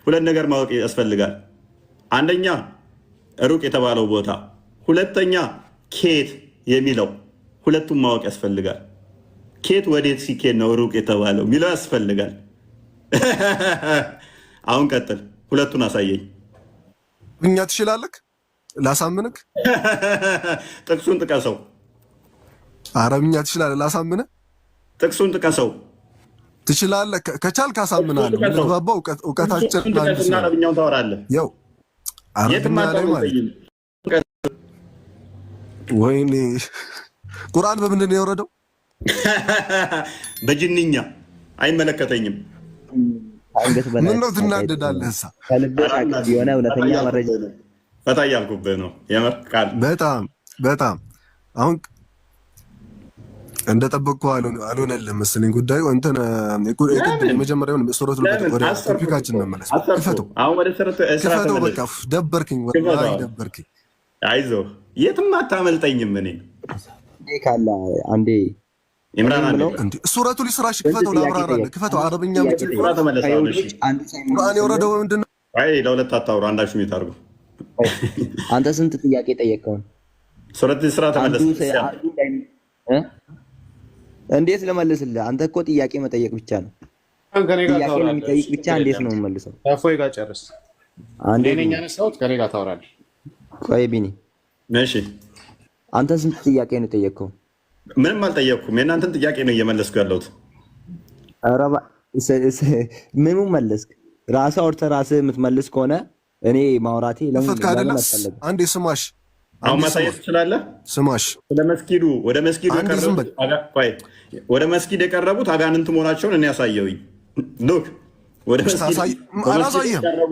ሁለት ነገር ማወቅ ያስፈልጋል። አንደኛ ሩቅ የተባለው ቦታ፣ ሁለተኛ ኬት የሚለው፣ ሁለቱም ማወቅ ያስፈልጋል። ኬት ወዴት ሲኬድ ነው ሩቅ የተባለው የሚለው ያስፈልጋል። አሁን ቀጥል፣ ሁለቱን አሳየኝ።
እኛ ትችላለህ፣ ላሳምንክ።
ጥቅሱን ጥቀሰው።
አረብኛ ትችላለህ፣ ላሳምንህ።
ጥቅሱን ጥቀሰው።
ትችላለህ፣ ከቻልክ አሳምናለሁ። ምንግባባው እውቀታችን
አረብኛውን ታወራለህ።
ያው አረብኛ ላይ ማለት ወይኔ ቁርአን በምንድን ነው የወረደው?
በጅንኛ አይመለከተኝም።
ምን ነው ትናደዳለህ?
የሆነ እውነተኛ መረጃ
ፈታ እያልኩብህ ነው። የምር ቃል
በጣም አሁን እንደጠበቅኩህ አልሆነልህም መሰለኝ ጉዳዩ። እንትን የመጀመሪያውን ሱረቱ ወደ ቶፒካችን መመለስ ክፈተው። በቃ ደበርክኝ፣ ወላሂ ደበርክኝ።
አይዞህ የትም አታመልጠኝም። እኔ
ካለ አንዴ
ሱረቱ ሊስራሽ ክፈተው፣ ላብራራለህ። ክፈተው። አረብኛ ቁርአን የወረደው ምንድን ነው?
ለሁለት አታውሩ፣ አንዳችሁ ሚት አድርጉ።
አንተ ስንት ጥያቄ ጠየቀውን?
ሱረት ስራ ተመለስ።
እንዴት ልመልስልህ? አንተ እኮ ጥያቄ መጠየቅ ብቻ ነው። ጥያቄ የሚጠይቅ ብቻ እንዴት ነው የምመልሰው?
ከፎይ ጋር ጨርስ። እኔ ያነሳሁት ከኔ ጋር ታወራለህ።
ቆይ ቢኒ፣
እሺ
አንተ ስንት ጥያቄ ነው የጠየቀው?
ምንም አልጠየቅኩም። የእናንተን ጥያቄ ነው እየመለስኩ ያለሁት።
ኧረ ምኑ መለስክ? ራስህ አውርተህ ራስህ የምትመልስ ከሆነ እኔ ማውራቴ ለምን አስፈለገ?
አንዴ ስማሽ፣
አሁን ማሳየት ትችላለህ።
ስማሽ፣
ወደ መስጊድ የቀረቡት አጋንንት መሆናቸውን እኔ ያሳየውኝ። ሉክ ወደ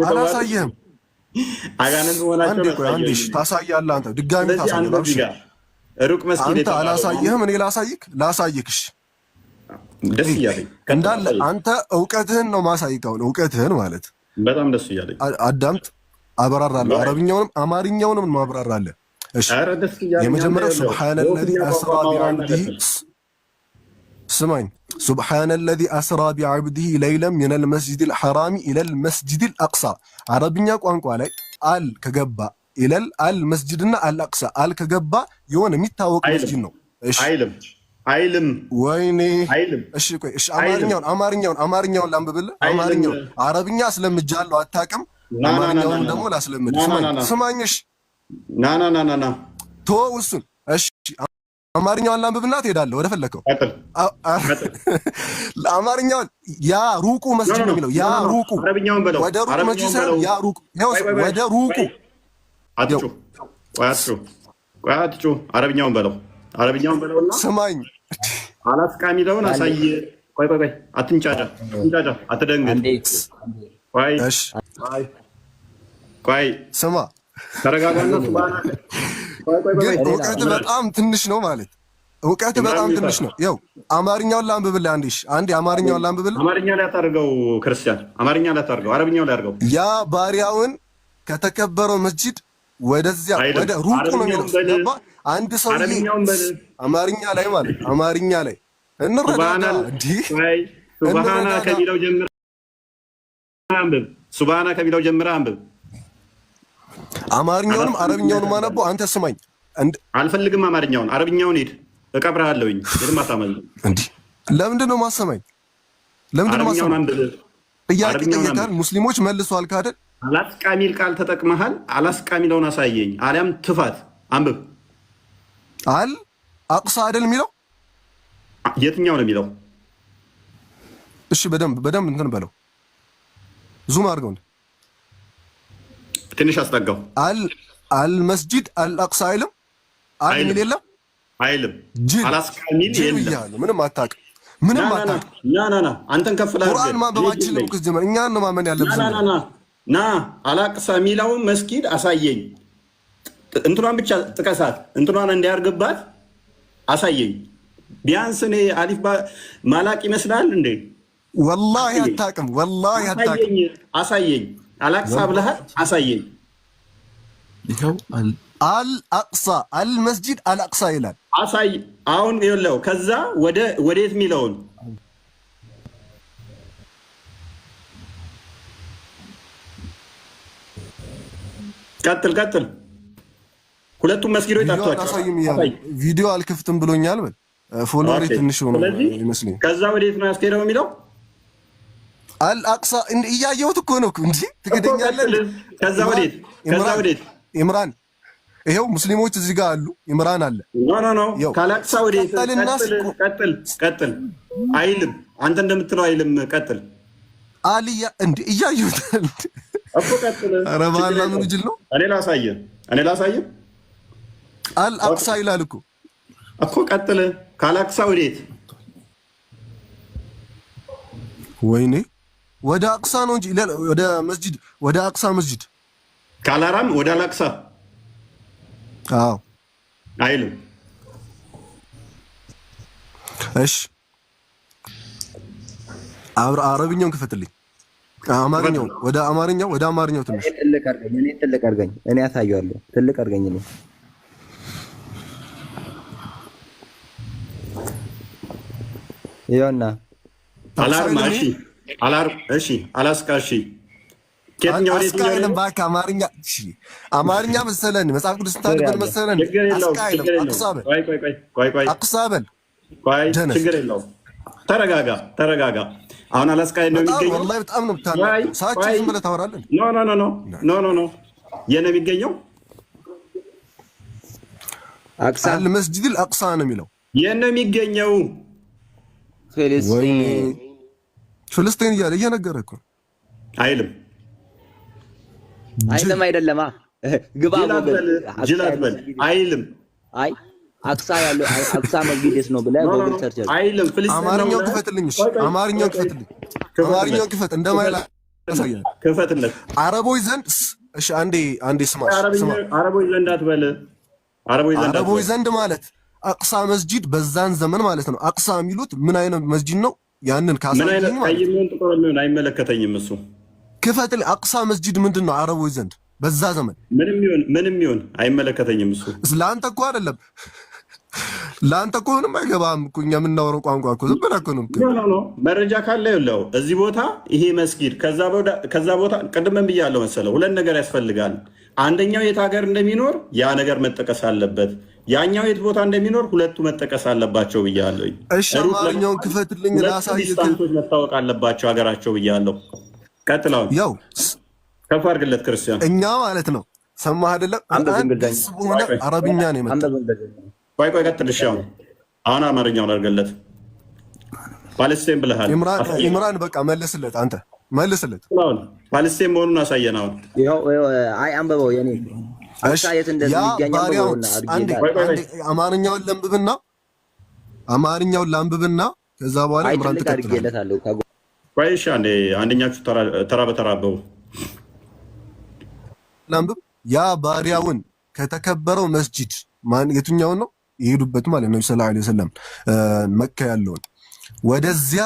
አላሳየህም።
አጋንንት መሆናቸውን
ታሳያለህ። አንተ ድጋሚ ታሳያለህ።
ሩቅ መስጊድ
አንተ አላሳየህም፣ እኔ ላሳይክሽ።
ደስ እያለኝ
እንዳለ አንተ እውቀትህን ነው ማሳይከውን፣ እውቀትህን ማለት
በጣም ደስ እያለኝ።
አዳምጥ፣ አብራራለሁ። አረብኛውንም አማርኛውንም ማብራራለህ። እሺ፣ የመጀመሪያው ሱብሃነለዚ አስራ ቢዐብዲሂ፣ ስማኝ። ሱብሃነለዚ አስራ ቢዐብዲሂ ለይለን ሚነል መስጂዲል ሐራሚ ኢለል መስጂዲል አቅሳ። አረብኛ ቋንቋ ላይ አል ከገባ ኢለል አል መስጂድና አል አቅሳ አል ከገባ የሆነ የሚታወቅ መስጂድ ነው። እሺ፣
አይልም።
ወይኔ፣ እሺ፣ ቆይ፣ እሺ፣ አማርኛውን ላንብብልህ። አማርኛውን አረብኛ አስለምጃለሁ፣ አታውቅም። አማርኛውን ደግሞ ላስለምድ። ስማኝሽ፣ ና ተወው እሱን። እሺ፣ አማርኛውን ላንብብና ትሄዳለህ ወደ ፈለከው። አማርኛውን ያ ሩቁ መስጂድ ነው የሚለው። ያ ሩቁ ወደ ሩቁ መስጂድ ሳይሆን ያ ሩቁ፣ ወደ ሩቁ።
አትጩ፣ አረብኛውን በለው። አረብኛውን
ስማኝ፣
አላስቃ የሚለውን አሳይ። ቆይ፣ አትንጫጫ፣ አትደንግጥ። ቆይ
ስማ፣
ተረጋጋና
ግን እውቀት በጣም ትንሽ ነው ማለት እውቀት በጣም ትንሽ ነው። ያው አማርኛውን ላንብብልህ። አንዴ አማርኛውን ላንብብልህ።
አማርኛ ላይ አታርገው ክርስቲያን፣ አማርኛ ላይ አታርገው፣ አረብኛው ላይ አድርገው።
ያ ባሪያውን ከተከበረው መስጂድ ወደዚያ ወደ ሩቁ ነው የሚለው ገባ። አንድ ሰውዬ አማርኛ ላይ ማለት አማርኛ ላይ እንረዳዳ እንዴ
ሱብሃና ከሚለው ጀምራ አንብብ። ሱብሃና ከሚለው ጀምራ አንብብ።
አማርኛውንም አረብኛውንም አነበው። አንተ ስማኝ፣
አልፈልግም አማርኛውን፣ አረብኛውን ሂድ እቀብርሃለሁኝ። ሄድም አታመልጥ እንዴ።
ለምንድን ነው ማሰማኝ? ለምንድን ነው ማሰማኝ? ጥያቄ ጠየቃል። ሙስሊሞች መልሷል ካደል
አላስቃ ሚል ቃል ተጠቅመሃል። አላስቃ ሚለውን አሳየኝ፣ አሊያም ትፋት። አንብብ።
አል አቅሳ አይደል የሚለው?
የትኛው ነው የሚለው?
እሺ በደንብ እንትን በለው፣ ዙም አድርገው፣
ትንሽ አስጠጋው።
አል መስጂድ አል አቅሳ አይልም? አል ሚል የለም
አይልም። አላስቃ ሚል የለም።
ምንም አታውቅም፣ ምንም አታውቅም።
ና አንተን ከፍላ
ቁርአን ማንበባችን ነው ከጀመረ እኛን ነው ማመን ያለብን።
ና አላቅሳ ሚለውን መስጊድ አሳየኝ። እንትኗን ብቻ ጥቀሳት፣ እንትኗን እንዲያርግባት አሳየኝ። ቢያንስ እኔ አሊፍ ማላቅ ይመስላል እንዴ?
ወላሂ አታውቅም፣ ወላሂ አታውቅም።
አሳየኝ። አላቅሳ ብለሃል፣ አሳየኝ።
ይኸው አልአቅሳ አልመስጂድ አልአቅሳ ይላል።
አሳይ። አሁን ይኸውልህ፣ ከዛ ወዴት የሚለውን ቀጥል። ሁለቱም መስጊዶች ታጥቷቸው
ቪዲዮ አልከፍትም ብሎኛል። በል ፎሎወር ትንሽ ሆኖ ይመስለኛል።
ከዛ ወዴት ነው ያስኬደው የሚለው?
አልአቅሳ እያየሁት እኮ ነው እንጂ ትገደኛለህ።
ከዛ ወዴት
ኢምራን ይሄው ሙስሊሞች እዚህ ጋር አሉ። ኢምራን አለ።
ኖ ካላቅሳ ወዴት? ቀጥል። አይልም፣ አንተ እንደምትለው አይልም። ቀጥል።
አልያ እንዴ እያየሁት
እኮ ቀጥል።
ኧረ ባላ ምን ጅል ነው?
እኔ ላሳየህ።
አልአቅሳ ይላል
እኮ ቀጥል። ካላቅሳ ወዴት?
ወይኔ ወደ አቅሳ ነው እንጂ ወደ መስጂድ፣ ወደ አቅሳ መስጂድ
ካላራም ወደ አላቅሳ አይልም።
እሺ አረብኛውን ክፈትልኝ። አማርኛው ወደ አማርኛው ትንሽ
ትልቅ አድርገኝ። እኔ አሳየዋለሁ። ትልቅ አድርገኝ ነው። ይኸውና
አላርማ። እሺ አላስቃ። እሺ
አስቃይልም እባክህ። አማርኛ መሰለን መጽሐፍ ቅዱስ ታድበን መሰለን። አስቃይልም አቅሳበል
ችግር የለውም። ተረጋጋ። አሁን አላስቃይ ነው የሚገኘው።
ወላሂ በጣም ነው ብታና ሳች ዝም ብለህ ታወራለህ።
ኖ የት ነው የሚገኘው?
አቅሳ
አልመስጂድ አልአቅሳ ነው የሚለው።
የት ነው የሚገኘው?
ፍልስጤን እያለ እየነገረህ እኮ
አይልም። አይደለማ ግባ
ጅላት በል አይልም።
አይ አቅሳ ያለው አቅሳ መስጊድስ ነው ብለህ ጎግል ሰርች
አይልም።
አማርኛውን ክፈትልኝ። አማርኛውን ክፈት እንደማይላ ያሳያል።
ክፈትለት
አረቦች ዘንድ። እሺ አንዴ ስማ።
አረቦች ዘንድ አትበል።
አረቦች ዘንድ ማለት አቅሳ መስጂድ በዛን ዘመን ማለት ነው። አቅሳ የሚሉት ምን አይነት መስጂድ ነው? ያንን ካሳየኝ
ማለት አይመለከተኝም። እሱ
ክፈትልኝ። አቅሳ መስጂድ ምንድን ነው አረቦች ዘንድ በዛ ዘመን?
ምንም ይሁን አይመለከተኝም። እሱ
ለአንተ እኮ አይደለም፣ ለአንተ እኮ ምንም አይገባም እኮ። እኛ የምናወራው ቋንቋ እኮ ዝም ብለህ እኮ ነው።
መረጃ ካለ ይኸውልህ፣ እዚህ ቦታ ይሄ መስጊድ፣ ከዛ ቦታ ቅድም ብያለሁ መሰለው፣ ሁለት ነገር ያስፈልጋል። አንደኛው የት ሀገር እንደሚኖር ያ ነገር መጠቀስ አለበት። ያኛው የት ቦታ እንደሚኖር ሁለቱ መጠቀስ አለባቸው ብያለሁ።
እሺ አማርኛውን ክፈትልኝ ላሳይህ።
መታወቅ አለባቸው ሀገራቸው ብያለሁ። ቀጥላው
ያው
ከፍ አድርግለት ክርስቲያን።
እኛ ማለት ነው ሰማህ አይደለም? አረብኛ ነው የመጣው።
ቆይ ቀጥል። እሺ አሁን አማርኛውን አድርገለት። ፓለስቲን ብለሃል
ኢምራን። በቃ መልስለት፣ አንተ መልስለት።
ፓለስቲን መሆኑን አሳየን። አሁን
አይ አንበበው የኔ አሳየት እንደሚገኘው
አማርኛውን ላንብብና ከዛ በኋላ ኢምራን ትቀጥላለህ።
ቆይ እሺ አንደኛችሁ ተራ በተራ አበቡ
ላንብብ። ያ ባሪያውን ከተከበረው መስጂድ የትኛውን ነው የሄዱበት ማለት ነው? ሰለላሁ ዐለይሂ ወሰለም መካ ያለውን ወደዚያ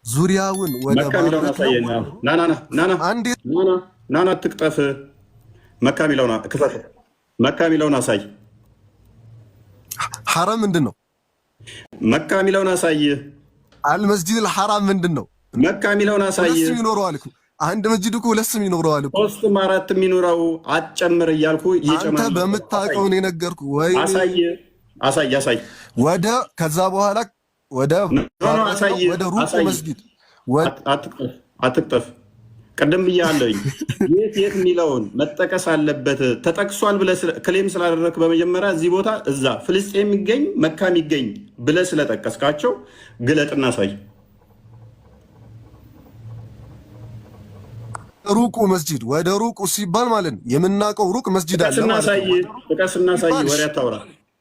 ዙሪያውን ወደ
ናና ትቅጠፍ። መካ የሚለውን ክፈት። መካ የሚለውን አሳይ።
ሐረም ምንድን ነው?
መካ የሚለውን አሳይ።
አልመስጂድ አልሐራም ምንድን ነው?
መካ የሚለውን አሳይ።
ሁለት ስም ይኖረዋል እኮ አንድ መስጂድ እኮ ሁለት ስም ይኖረዋል እኮ።
ሶስትም አራትም ይኖረው አትጨምር እያልኩ
አንተ በምታውቀው ነው የነገርኩህ። ወይ
አሳይ።
ወደ ከዛ በኋላ ወደ ሩቁ መስጂድ
አትቅጠፍ። ቅድም ብያለሁኝ። የት የሚለውን መጠቀስ አለበት። ተጠቅሷል ብለህ ክሌም ስላደረግህ በመጀመሪያ እዚህ ቦታ እዛ ፍልስጤም የሚገኝ መካ የሚገኝ ብለህ ስለጠቀስካቸው ግለጥና አሳይ።
ሩቁ መስጂድ ወደ ሩቁ ሲባል ማለት ነው የምናውቀው ሩቅ መስጂድ አለ ማለት ነው።
ጥቀስና አሳይ። ወሬ አታውራ።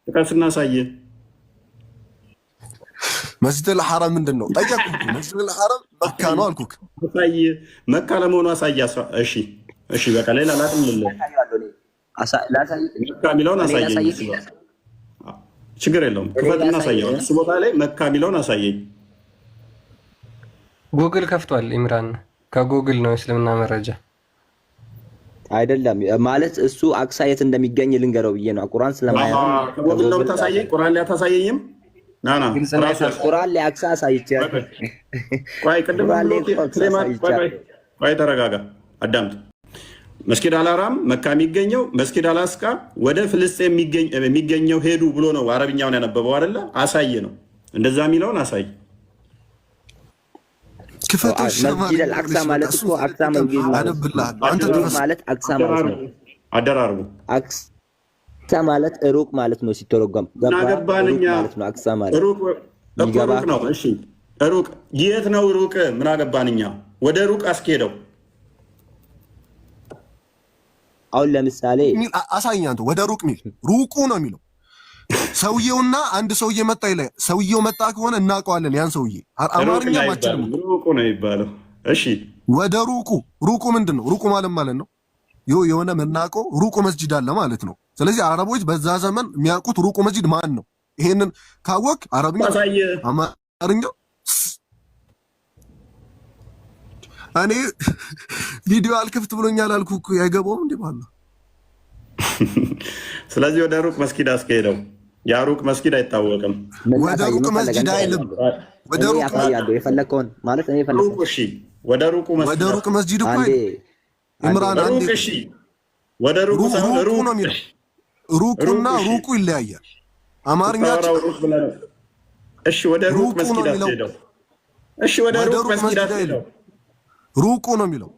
ጥቀስና አሳይ።
መስጂድ አልሐራም ምንድን ነው ጠየቅኩህ። መስጂድ አልሐራም መካ ነው አልኩህ።
አሳይ። መካ ለመሆኑ አሳይ። እሺ በቃ ሌላ ላጥምልልህ። መካ የሚለውን አሳየኝ። ችግር የለውም ክፈትና አሳየው። እሱ ቦታ ላይ መካ የሚለውን አሳየኝ።
ጉግል ከፍቷል ኢምራን። ከጉግል ነው የእስልምና መረጃ
አይደለም ማለት እሱ አቅሳ የት እንደሚገኝ ልንገረው ብዬ ነው። ቁርአን ስለማያውቅ
ከጉግል ነው የምታሳየኝ። ቁርአን ላይ አታሳየኝም? ናና
ቁርአን ላይ አቅሳ አሳይቻለሁ።
ቆይ ተረጋጋ፣ አዳምጥ። መስጊድ አልሐራም መካ የሚገኘው መስጊድ አላስቃ ወደ ፍልስጤም የሚገኘው ሄዱ ብሎ ነው አረብኛውን ያነበበው አይደለ? አሳይ ነው እንደዛ የሚለውን አሳይ።
መስጂድ አልአቅሳ ማለት እኮ አቅሳ መንገድ ማለት አቅሳ ማለት ነው።
አደራርቡ
አቅሳ ማለት ሩቅ ማለት ነው ሲተረጎም
ገባንኛ
ማለት ነው። አቅሳ ማለት
ሩቅ ነው። እሺ ሩቅ የት ነው ሩቅ? ምን አገባንኛ? ወደ ሩቅ አስኬደው።
አሁን ለምሳሌ
አሳይኝ አንተ ወደ ሩቅ ሚል ሩቁ ነው የሚለው ሰውየውና አንድ ሰውዬ መጣ ይላል። ሰውየው መጣ ከሆነ እናውቀዋለን ያን ሰውዬ። አማርኛ ማችልም
ሩቁ ነው የሚባለው። እሺ
ወደ ሩቁ ምንድን ነው? ሩቁ ማለት ነው የሆነ የምናውቀው ሩቁ መስጂድ አለ ማለት ነው። ስለዚህ አረቦች በዛ ዘመን የሚያውቁት ሩቁ መስጂድ ማን ነው? ይሄንን ካወቅ አረብኛ አማርኛ እኔ ቪዲዮ አልከፍት ብሎኛል አልኩህ እኮ አይገባውም እንዴ ማለት።
ስለዚህ ወደ ሩቅ መስጊድ አስከሄደው። ያ ሩቅ መስጊድ አይታወቅም።
ወደ ሩቅ መስጊድ አይልም። ወደ ሩቅ
የፈለከውን ማለት ነው የፈለከው።
እሺ ወደ ሩቅ
መስጊድ እኮ ኢምራን አንዴ
እሺ ወደ ሩቁ
ነው የሚለው። ሩቁና ሩቁ ይለያያል። አማርኛችን
እሺ ወደ ሩቅ መስጊድ አስከሄደው። እሺ ወደ ሩቅ መስጊድ አስከሄደው።
ሩቁ ነው የሚለው።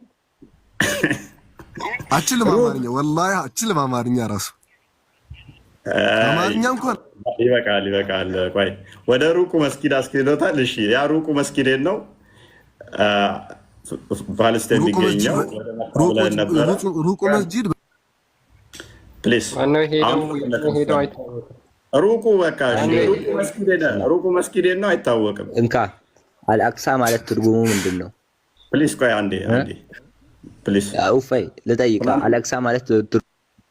አችልም አማርኛ ወላሂ አችልም አማርኛ ራሱ አማርኛ እንኳን
ይበቃል። ቆይ ወደ ሩቁ መስጊድ አስኬዶታል። እሺ ያ ሩቁ መስጊድ ነው ፓለስታይን የሚገኘው
ሩቁ መስጊድ
ፕሊስ ሩቁ በቃ ሩቁ መስጊድ ነው አይታወቅም።
እንካ አልአቅሳ ማለት ትርጉሙ ምንድን ነው?
ፕሊስ ቆይ አንዴ ፕሊስ
ኡፋይ ልጠይቅህ። አልአቅሳ ማለት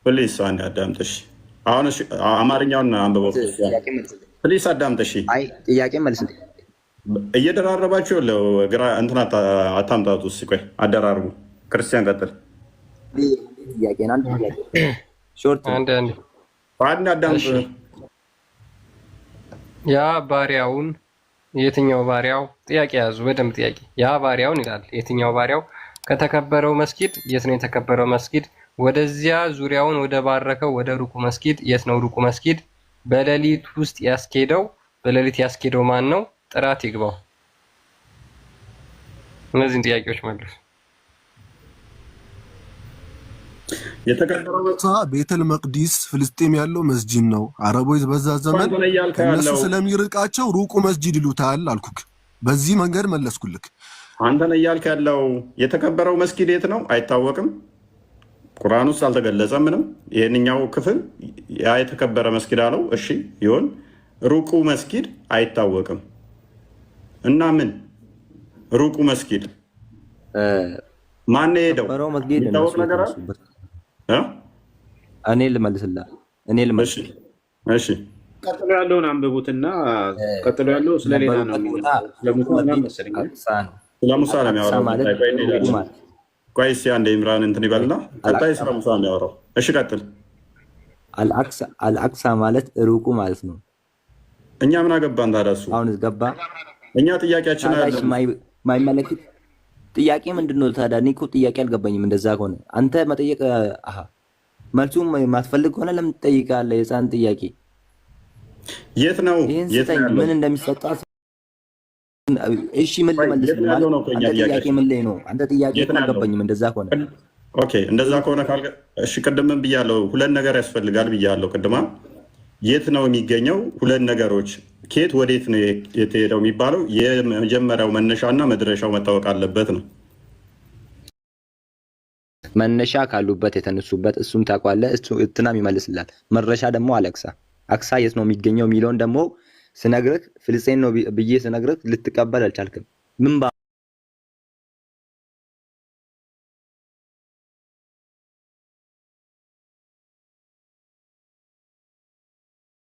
ፕሊስ አንዴ አዳምጥሽ። አሁን አማርኛውን አንብበው ፕሊስ አዳምጥሽ።
አይ ጥያቄ መልስ
እየደራረባችሁ ግራ እንትን አታምጣጡ። እስኪ ቆይ አደራርቡ። ክርስቲያን ቀጥል።
ጥያቄን አንድ ጥያቄ ሾርት
አንድ
አዳምጥ።
ያ ባሪያውን የትኛው ባሪያው? ጥያቄ ያዙ በደንብ ጥያቄ። ያ ባሪያውን ይላል። የትኛው ባሪያው ከተከበረው መስጊድ የት ነው የተከበረው መስጊድ? ወደዚያ ዙሪያውን ወደ ባረከው ወደ ሩቁ መስጊድ የት ነው ሩቁ መስጊድ? በሌሊት ውስጥ ያስኬደው በሌሊት ያስኬደው ማን ነው? ጥራት ይግባው። እነዚህን ጥያቄዎች መልሱ።
የተከበረው
ቤተል መቅዲስ ፍልስጤም ያለው መስጂድ ነው። አረቦች በዛ ዘመን እነሱ ስለሚርቃቸው ሩቁ መስጂድ ይሉታል አልኩክ። በዚህ መንገድ መለስኩልክ።
አንተ ነህ እያልክ ያለው የተከበረው መስጊድ የት ነው አይታወቅም። ቁርአን ውስጥ አልተገለጸም ምንም። ይሄንኛው ክፍል ያ የተከበረ መስጊድ አለው። እሺ ይሁን። ሩቁ መስጊድ አይታወቅም እና ምን ሩቁ መስጊድ ማን ሄደው የሚታወቅ ነገር አለ?
እኔ ልመልስልህ።
እሺ
ቀጥሎ ያለውን አንብቡትና ቀጥሎ ያለው ስለሌላ ነው። ስለ ሙሳ ነው የሚያወራው። ቆይ እስኪ አንዴ ኢምራን እንትን ይበልና ቀጣይ ስለ ሙሳ ነው የሚያወራው። እሺ ቀጥል።
አልአቅሳ ማለት ሩቁ ማለት ነው።
እኛ ምን አገባን ታዲያ? እሱ
አሁን ገባ።
እኛ ጥያቄያችን አለ
ማይመለከት ጥያቄ ምንድን ነው ታዲያ? እኔ እኮ ጥያቄ አልገባኝም። እንደዛ ከሆነ አንተ መጠየቅ መልሱም ማትፈልግ ከሆነ ለምን ትጠይቃለህ? የህፃን ጥያቄ
የት ነው?
የት ነው? ምን እንደሚሰጣ እሺ፣ ምን ልመልስ ማለት ነው? አንተ ጥያቄ ምን ላይ ነው? አንተ ጥያቄ አልገባኝም። እንደዛ ከሆነ
ኦኬ፣ እንደዛ ከሆነ እሺ፣ ቅድምም ብያለሁ፣ ሁለት ነገር ያስፈልጋል ብያለሁ። ቅድማ የት ነው የሚገኘው? ሁለት ነገሮች ከየት ወዴት ነው የተሄደው የሚባለው የመጀመሪያው መነሻና መድረሻው መታወቅ አለበት ነው።
መነሻ ካሉበት የተነሱበት እሱም ታውቃለህ። እሱ እንትናም ይመልስላል። መድረሻ ደግሞ አክሳ የት ነው የሚገኘው የሚለውን ደግሞ ስነግርህ ፍልስጤም ነው ብዬ ስነግርህ ልትቀበል አልቻልክም። ምን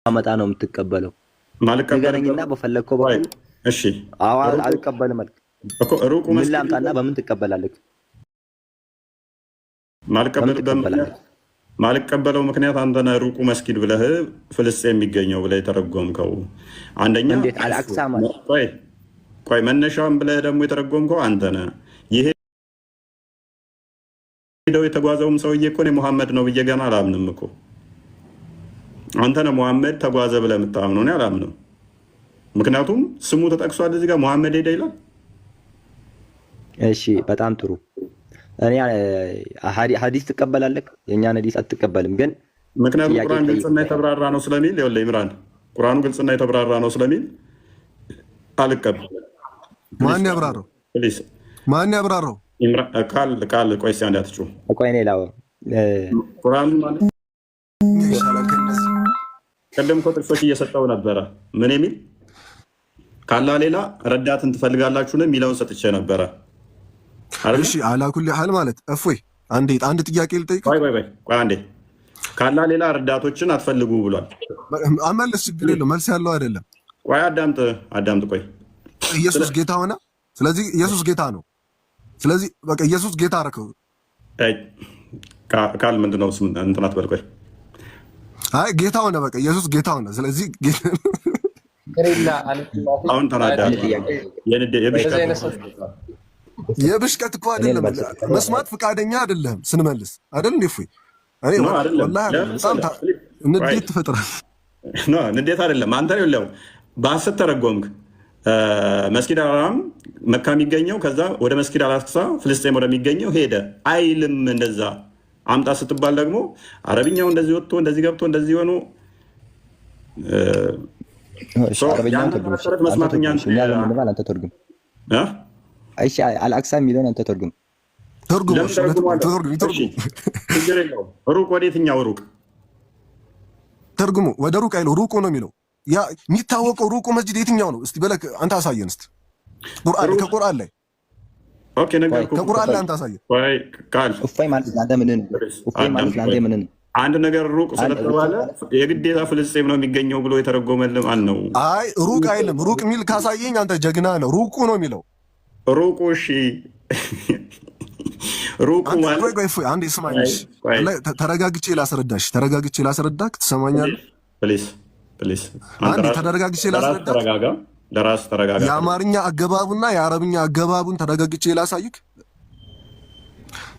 ባመጣ ነው የምትቀበለው? ንገረኝና በፈለግከው በኩል
እሺ።
አልቀበልም አልክ
እኮ ሩቁ
ምን ላምጣና በምን ትቀበላለህ?
ማልቀበለው ምክንያት አንተ ነህ ሩቁ መስጊድ ብለህ ፍልስጤም የሚገኘው ብለህ የተረጎምከው አንደኛ።
እንዴት አልአቅሳ ማለት
ቆይ መነሻውን ብለህ ደግሞ የተረጎምከው አንተ ነህ። ይሄ ሄደው የተጓዘውም ሰውዬ እኮ እኔ ሙሐመድ ነው ብዬ ገና አላምንም እኮ። አንተ ነህ ሙሐመድ ተጓዘ ብለህ የምታምነው፣ እኔ አላምንም። ምክንያቱም ስሙ ተጠቅሷል እዚህ ጋር ሙሐመድ ሄደ ይላል።
እሺ በጣም ጥሩ። እኔ ሀዲስ ትቀበላለህ? የእኛን ሀዲስ አትቀበልም። ግን
ምክንያቱም ቁርአን ግልጽና የተብራራ ነው ስለሚል፣ ይኸውልህ ኢምራን፣ ቁርአኑ ግልጽና የተብራራ ነው ስለሚል አልቀበልም።
ማን ያብራራው? ማን ያብራራው?
ቃል ቆይ እስኪ አንዴ አትጩህ።
ቆይ እኔ ላው
ቁርአኑ ማለት ቀደም እኮ ጥቅሶች እየሰጠው ነበረ። ምን የሚል ካላ ሌላ ረዳትን ትፈልጋላችሁን የሚለውን ሰጥቼ ነበረ።
እሺ አላኩል ያህል ማለት እፎይ፣ አንድ ጥያቄ ልጠይቅ።
ቆይ አንዴ፣ ካላ ሌላ ረዳቶችን አትፈልጉ ብሏል።
አመለስ ችግር የለው፣ መልስ ያለው አይደለም።
ቆይ አዳምጥ። ቆይ
ኢየሱስ ጌታ ሆነ። ስለዚህ ኢየሱስ ጌታ ነው። ስለዚህ በቃ ኢየሱስ ጌታ አደረገው።
ቃል ምንድን ነው? እንትን አትበል። ቆይ
አይ ጌታ ሆነ፣ በቃ ኢየሱስ ጌታ ሆነ። ስለዚህ
አሁን ተናዳል።
የብሽቀት እኮ አይደለም፣ መስማት ፈቃደኛ አይደለም ስንመልስ አይደል? እንዴ እፎይ፣ እኔ ወላሂ በጣም ንዴት ትፈጥራለህ።
ንዴት አይደለም አንተ ነው በሐሰት ተረጎምክ። መስጊድ አልሐራም መካ የሚገኘው ከዛ ወደ መስጊድ አልአቅሳ ፍልስጤም ወደሚገኘው ሄደ አይልም። እንደዛ አምጣ ስትባል ደግሞ አረብኛው እንደዚህ ወጥቶ እንደዚህ ገብቶ እንደዚህ ሆኖ
አልአቅሳ የሚለውን አንተ ተርጉም።
ሩቅ ወደ የትኛው ሩቅ
ተርጉሙ? ወደ ሩቅ አይለው፣ ሩቁ ነው የሚለው። ያ የሚታወቀው ሩቁ መስጂድ የትኛው ነው? እስቲ በለክ አንተ አሳየን እስቲ። ቁርአን ከቁርአን ላይ
ኦኬ፣ ነገርኩህ።
ከቁርአን ላይ አንተ አሳየን።
እፎይ ማለት ለአንተ ምን ነው? እፎይ ማለት ለአንተ ምን ነው?
አንድ ነገር ሩቅ ስለተባለ የግዴታ ፍልስጤም ነው የሚገኘው ብሎ የተረጎመልን ማን ነው?
አይ ሩቅ አይልም። ሩቅ የሚል ካሳየኝ አንተ ጀግና ነው። ሩቁ ነው የሚለው።
ሩቁ እሺ፣ ሩቁ ማለት
አንዴ ስማኝ፣ ተረጋግቼ ላስረዳሽ። ትሰማኛለህ?
ፕሊዝ
አንዴ ተረጋግቼ ላስረዳህ።
ለራስ ተረጋጋ።
የአማርኛ አገባቡና የአረብኛ አገባቡን ተረጋግቼ ላሳይክ።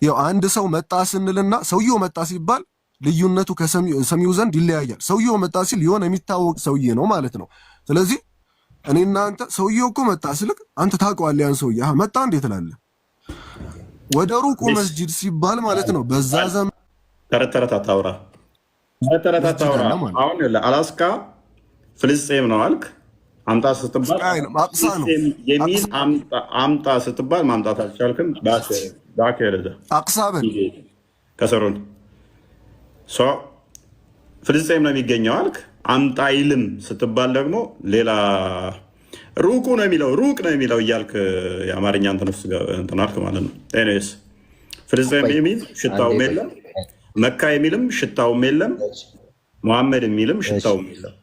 ያው አንድ ሰው መጣ ስንልና ሰውየው መጣ ሲባል ልዩነቱ ከሰሚው ዘንድ ይለያያል። ሰውየው መጣ ሲል የሆነ የሚታወቅ ሰውዬ ነው ማለት ነው። ስለዚህ እኔ እናንተ ሰውየው እኮ መጣ ስልክ አንተ ታውቀዋለህ ያን ሰውዬ መጣ እንዴት ትላለህ? ወደ ሩቁ መስጂድ ሲባል ማለት ነው። በዛ ዘመን
ተረት አታውራ። አሁን አላስካ ፍልስጤም ነው አልክ። አምጣ ስትባል የሚል አምጣ ስትባል ማምጣት አልቻልክም።
አቅሳ በል
ከሰሩን ፍልስጤም ነው የሚገኘው አልክ። አምጣ ይልም ስትባል ደግሞ ሌላ ሩቁ ነው የሚለው ሩቅ ነው የሚለው እያልክ የአማርኛ እንትን አልክ ማለት ነው። ኤኒዌይስ ፍልስጤም የሚል ሽታውም የለም፣ መካ የሚልም ሽታውም የለም፣ ሙሐመድ የሚልም ሽታውም የለም።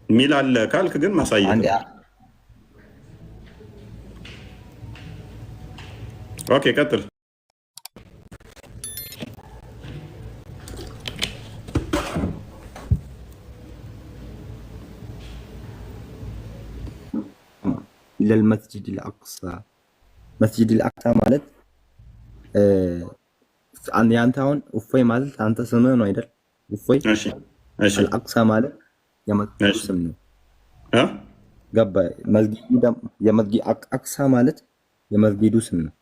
የሚል አለ ካልክ ግን ማሳየት። ኦኬ ቀጥል።
ኢለል መስጂዲል አቅሳ። መስጂዲል አቅሳ ማለት ያንተ አሁን እፎይ ማለት አንተ ስምህ ነው አይደል? እፎይ። አልአቅሳ ማለት የመስጊዱ ስም ነው። ገባ? የመስጊድ አቅሳ ማለት የመስጊዱ ስም ነው።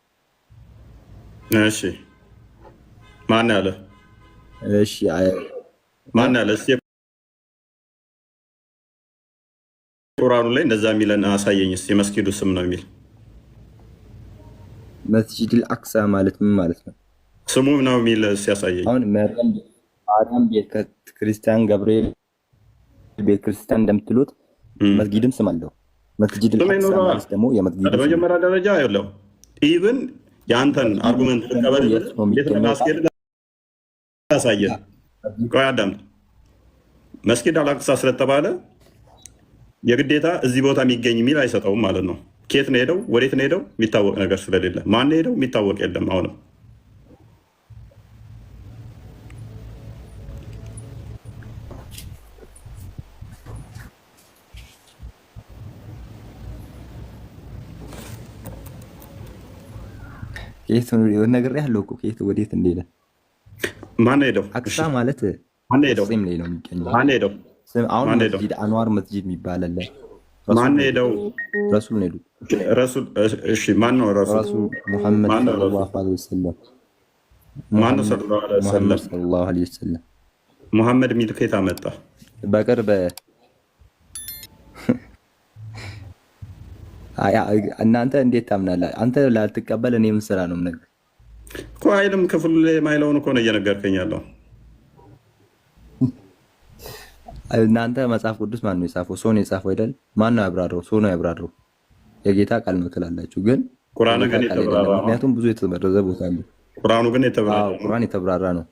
እሺ ማን ያለ?
እሺ
ማን ያለ? እስቲ ቁርአኑ ላይ እንደዛ የሚለን አሳየኝ እስቲ። የመስጊዱ ስም ነው የሚል
መስጂድል አቅሳ ማለት ምን ማለት ነው?
ስሙ ነው የሚል ሲያሳየኝ።
አሁን ማርያም ቤተ ክርስቲያን፣ ገብርኤል ቤተ ክርስቲያን እንደምትሉት መስጊድም ስም አለው። መስጂድል አቅሳ ማለት ደግሞ የመስጊዱ
በመጀመሪያ ደረጃ ያለው ኢቭን የአንተን አርጉመንት ተቀበል ለማስኬድ ያሳየን። ቆይ አዳምጥ። መስጊድ አልአቅሳ ስለተባለ የግዴታ እዚህ ቦታ የሚገኝ የሚል አይሰጠውም ማለት ነው። ኬት ነው ሄደው ወዴት ነው ሄደው የሚታወቅ ነገር ስለሌለ ማን ሄደው የሚታወቅ የለም። አሁንም
ኬት ነው ነገር ያለው እኮ ኬት ወዴት እንደሄደ
ማን ሄደው?
አቅሳ ማለት
ማን ሄደው?
ስም ላይ ነው የሚገኘው።
ማን ሄደው?
አሁን መስጂድ አንዋር መስጂድ የሚባል አለ።
ማን ሄደው?
ረሱል ነው ሄዱ።
ረሱል። እሺ ማን ነው ረሱል?
ሙሐመድ ሰለላሁ ዐለይሂ ወሰለም።
ማን ነው ሰለላሁ ዐለይሂ ወሰለም? ሙሐመድ የሚል ከየት አመጣ?
በቅርብ እናንተ እንዴት ታምናለህ? አንተ ላትቀበል እኔ ምን ስራ ነው የምነግርህ
እኮ አይልም። ክፍሉ ላይ ማይለውን እኮ ነው እየነገርከኝ ያለው።
እናንተ መጽሐፍ ቅዱስ ማን ነው የጻፈው? ሰው ነው የጻፈው አይደል? ማን ነው ያብራራው? ሰው ነው ያብራራው። የጌታ ቃል ነው ትላላችሁ፣ ግን
ቁርአኑ ግን የተብራራ ነው።
ምክንያቱም ብዙ የተበረዘ ቦታ አለ።
ቁርአኑ ግን የተብራራ ነው።
ቁርአን የተብራራ ነው።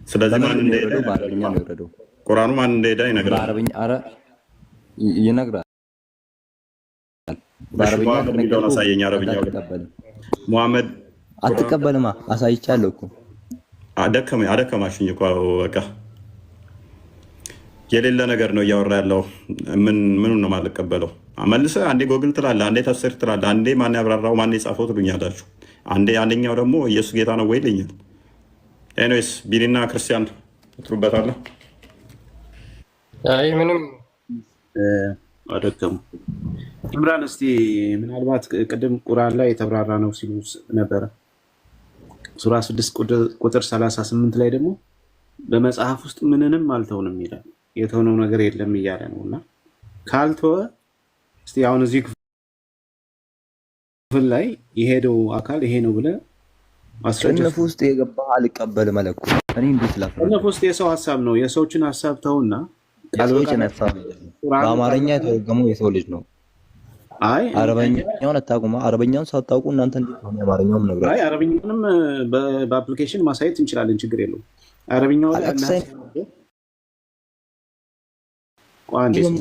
ስለዚህ ማን እንደሄደ
በአረብኛ ነው የወረደው።
ቁርአኑ ማን እንደሄደ ይነግራል።
በአረብኛ ይነግራል። በአረብኛ
ነው አሳየኝ። አረብኛው ሙሐመድ
አትቀበልማ። አሳይቻለሁ እኮ
አደከማሽኝ እኮ በቃ የሌለ ነገር ነው እያወራ ያለው። ምኑን ነው የማልቀበለው? መልሰህ አንዴ ጎግል ትላለህ፣ አንዴ ተፍሲር ትላለህ፣ አንዴ ማን ያብራራው ማን የጻፈው ትሉኛላችሁ። አንደኛው ደግሞ ኢየሱስ ጌታ ነው ወይ ይለኛል። ኤኒዌይስ ቢኒና ክርስቲያን ትሩበታለህ።
አይ ምንም
አደከሙ። ኢምራን እስቲ ምናልባት ቅድም ቁርአን ላይ የተብራራ ነው ሲሉ ነበረ። ሱራ 6 ቁጥር 38 ላይ ደግሞ በመጽሐፍ ውስጥ ምንንም አልተውንም ይላል። የተሆነው ነገር የለም እያለ ነው። እና ካልተወ እስቲ አሁን እዚህ ክፍል ላይ የሄደው አካል ይሄ ነው ብለህ ማስረጃ
ቅንፍ ውስጥ የገባህ አልቀበልም አለ እኮ። እኔ እንዴት ላፍራ?
ቅንፍ ውስጥ የሰው ሀሳብ ነው፣ የሰዎችን ሀሳብ ተውና
የሰዎችን ሀሳብ በአማርኛ የተረጎመው የሰው ልጅ ነው።
አይ
አረበኛውን አታውቁማ? አረበኛውን ሳታውቁ እናንተ እንዴት ነው አማርኛውን ነግራ?
አይ አረበኛውንም በአፕሊኬሽን ማሳየት እንችላለን፣ ችግር የለውም። አረበኛው ላይ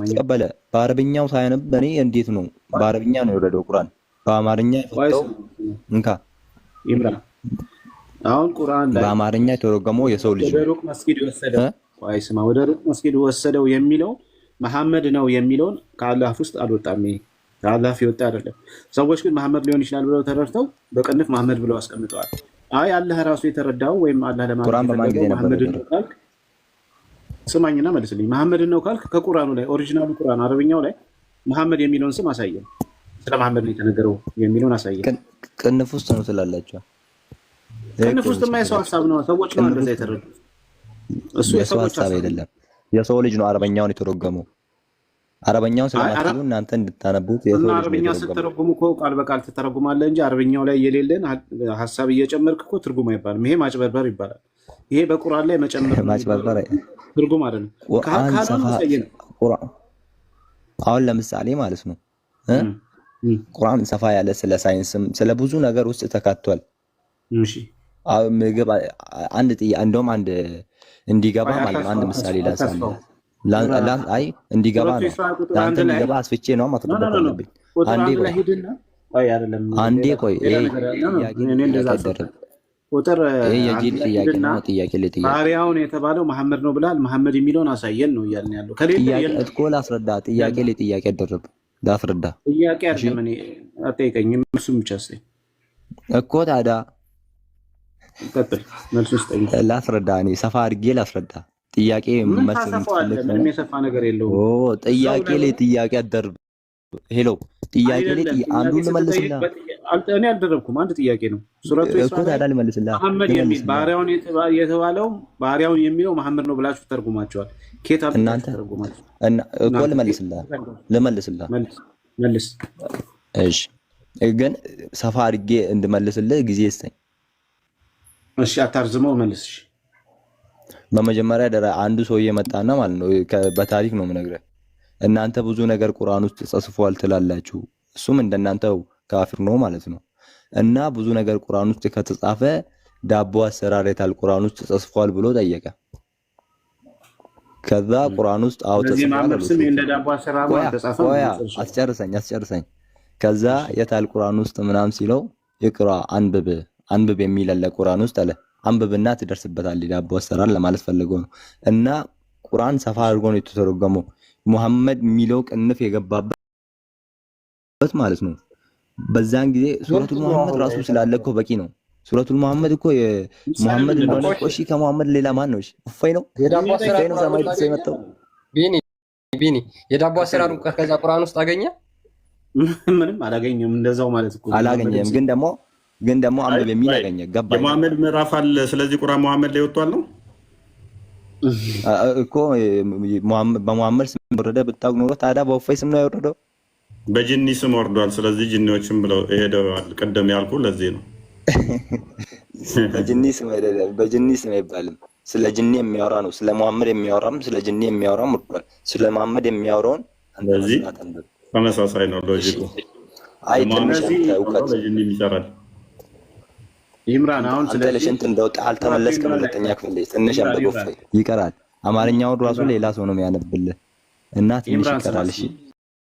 ተቀበለ። በአረብኛው ሳያነብ እኔ እንዴት ነው? በአረብኛ ነው የወረደው ቁርአን፣ በአማርኛ የፈተው እንካ
ይምራ። አሁን ቁርአን ላይ
በአማርኛ የተረጎመው የሰው ልጅ
ወደ ሩቅ መስጊድ ወሰደው። ቆይ ስማ፣ ወደ ሩቅ መስጊድ ወሰደው የሚለው መሐመድ ነው የሚለውን ከአላህ ውስጥ አልወጣም። ከአላህ የወጣ አይደለም። ሰዎች ግን መሐመድ ሊሆን ይችላል ብለው ተረድተው በቅንፍ መሐመድ ብለው አስቀምጠዋል። አይ አላህ ራሱ የተረዳው ወይም አላህ ለማለት መሐመድ ነው ካልክ ስማኝና መልስልኝ። መሐመድ ነው ካልክ ከቁርአኑ ላይ ኦሪጂናሉ ቁርአን አረብኛው ላይ መሐመድ የሚለውን ስም አሳየን። ስለ መሐመድ ነው የተነገረው የሚለውን አሳየን።
ቅንፍ ውስጥ ነው ስላላችሁ።
ቅንፍ ውስጥ የሰው ሀሳብ ነው። ሰዎች ነው እንደዛ የተረዱት። እሱ የሰው ሀሳብ
አይደለም፣ የሰው ልጅ ነው አረበኛውን የተረጎመው። አረበኛውን ስለማትሉ እናንተ እንድታነቡት የሰው ልጅ
አረበኛ ስትተረጉሙ እኮ ቃል በቃል ትተረጉማለህ እንጂ አረበኛው ላይ የሌለን ሀሳብ እየጨመርክ እኮ ትርጉም አይባልም። ይሄ ማጭበርበር ይባላል። ይሄ በቁርአን ላይ መጨመር
ማጭበርበር
ትርጉም አይደለም።
አሁን ለምሳሌ ማለት ነው ቁርአን ሰፋ ያለ ስለ ሳይንስም ስለ ብዙ ነገር ውስጥ ተካቷል።
እሺ
ምግብ እንደውም አንድ እንዲገባ ማለት ነው አንድ ምሳሌ ላንሳለህ። አይ እንዲገባ ነው ለአንተ እንዲገባ አስፍቼ ነው ማትቀበል አለብኝ። አንዴ ቆይ
ቁጥር
የጂል ጥያቄ ነው። ጥያቄ ለጥያቄ
ባሪያውን የተባለው መሐመድ ነው ብላል። መሐመድ የሚለውን አሳየን ነው እያልን ያለው።
ጥያቄ እኮ ላስረዳ። ጥያቄ ለጥያቄ አደረብ ላስረዳ
ጥያቄ አይደለም። እኔ አጠይቀኝም እሱም ብቻ ስጠኝ
እኮ ታዲያ
ቀጥል። መልሱ ስጠኝ።
ላስረዳ፣ እኔ ሰፋ አድርጌ ላስረዳ። ጥያቄ
ምን
መልስ
ታሰፋዋለህ? ምንም የሰፋ ነገር የለውም።
ጥያቄ ላይ ጥያቄ አደርብ። ሄሎ ጥያቄ ላይ አንዱን ልመልስልህ።
እኔ አልደረብኩም። አንድ ጥያቄ ነው። ሱረቱ
እኮ ታዲያ ልመልስልህ።
መሐመድ የሚል ባሪያውን የተባለው ባሪያውን የሚለው መሐመድ ነው ብላችሁ ተርጉማቸዋል። ኬት
እናንተ
ተርጉማችሁ
እኮ ልመልስልህ።
መልስ።
እሺ ግን ሰፋ አድርጌ እንድመልስልህ ጊዜ ይስጠኝ።
እሺ አታርዝመው፣ መልስ።
በመጀመሪያ አንዱ ሰውዬ መጣና ማለት ነው፣ በታሪክ ነው የምነግርህ። እናንተ ብዙ ነገር ቁርአን ውስጥ ተጽፏል ትላላችሁ፣ እሱም እንደናንተው ካፊር ነው ማለት ነው። እና ብዙ ነገር ቁርአን ውስጥ ከተጻፈ ዳቦ አሰራር የታል ቁርአን ውስጥ ተጽፏል ብሎ ጠየቀ። ከዛ ቁርአን ውስጥ አስጨርሰኝ። ከዛ የታል ቁርአን ውስጥ ምናምን ሲለው ይቅራ አንብብ የሚል አለ ቁርአን ውስጥ አለ። አንብብና ትደርስበታለህ። ዳቦ አሰራር ለማለት ፈልገው ነው። እና ቁርአን ሰፋ አድርጎ ነው የተተረጎመው። ሙሐመድ የሚለው ቅንፍ የገባበት ማለት ነው። በዛን ጊዜ ሱረቱል ሙሐመድ ራሱ ስላለ እኮ በቂ ነው። ሱረቱል ሙሐመድ እኮ የሙሐመድ እንደሆነ እኮ እሺ፣ ከሙሐመድ ሌላ ማን ነው? እሺ እፎይ ነው ሰማይ ተሰ የመጣው
ቢኒ የዳቦ አሰራሩ ከዛ ቁርአን ውስጥ አገኘ?
ምንም አላገኘም። እንደዛው ማለት እኮ
አላገኘም። ግን ደግሞ አንብብ የሚል አገኘ። ገባ
የሙሐመድ ምዕራፍ አለ። ስለዚህ ቁርአን ሙሐመድ ላይ ወጥቷል ነው
እኮ። በሙሐመድ ስም ወረደ ብታውቅ ኖሮ ታዲያ በእፎይ ስም ነው ያወረደው።
በጅኒ ስም ወርዷል። ስለዚህ ጅኒዎችም ብለው ሄደዋል። ቀደም ያልኩ ለዚህ ነው።
በጅኒ ስም አይደለም፣ በጅኒ ስም አይባልም። ስለ ጅኒ የሚያወራ ነው። ስለ ሙሐመድ የሚያወራም ስለ ጅኒ የሚያወራም ወርዷል። ስለ ሙሐመድ የሚያወራውን
እንደዚህ ተመሳሳይ ነው ሎጂኩ።
አይ ትንሽ እውቀት
ለጅኒ ይሰራል።
ኢምራን አሁን
ስለዚህ እንት እንደወጣ አልተመለስክም። ሁለተኛ ክፍል ላይ ትንሽ አንበጎፍ ይቀራል። አማርኛውን ራሱ ሌላ ሰው ነው የሚያነብልህ እና ትንሽ ይቀራል። እሺ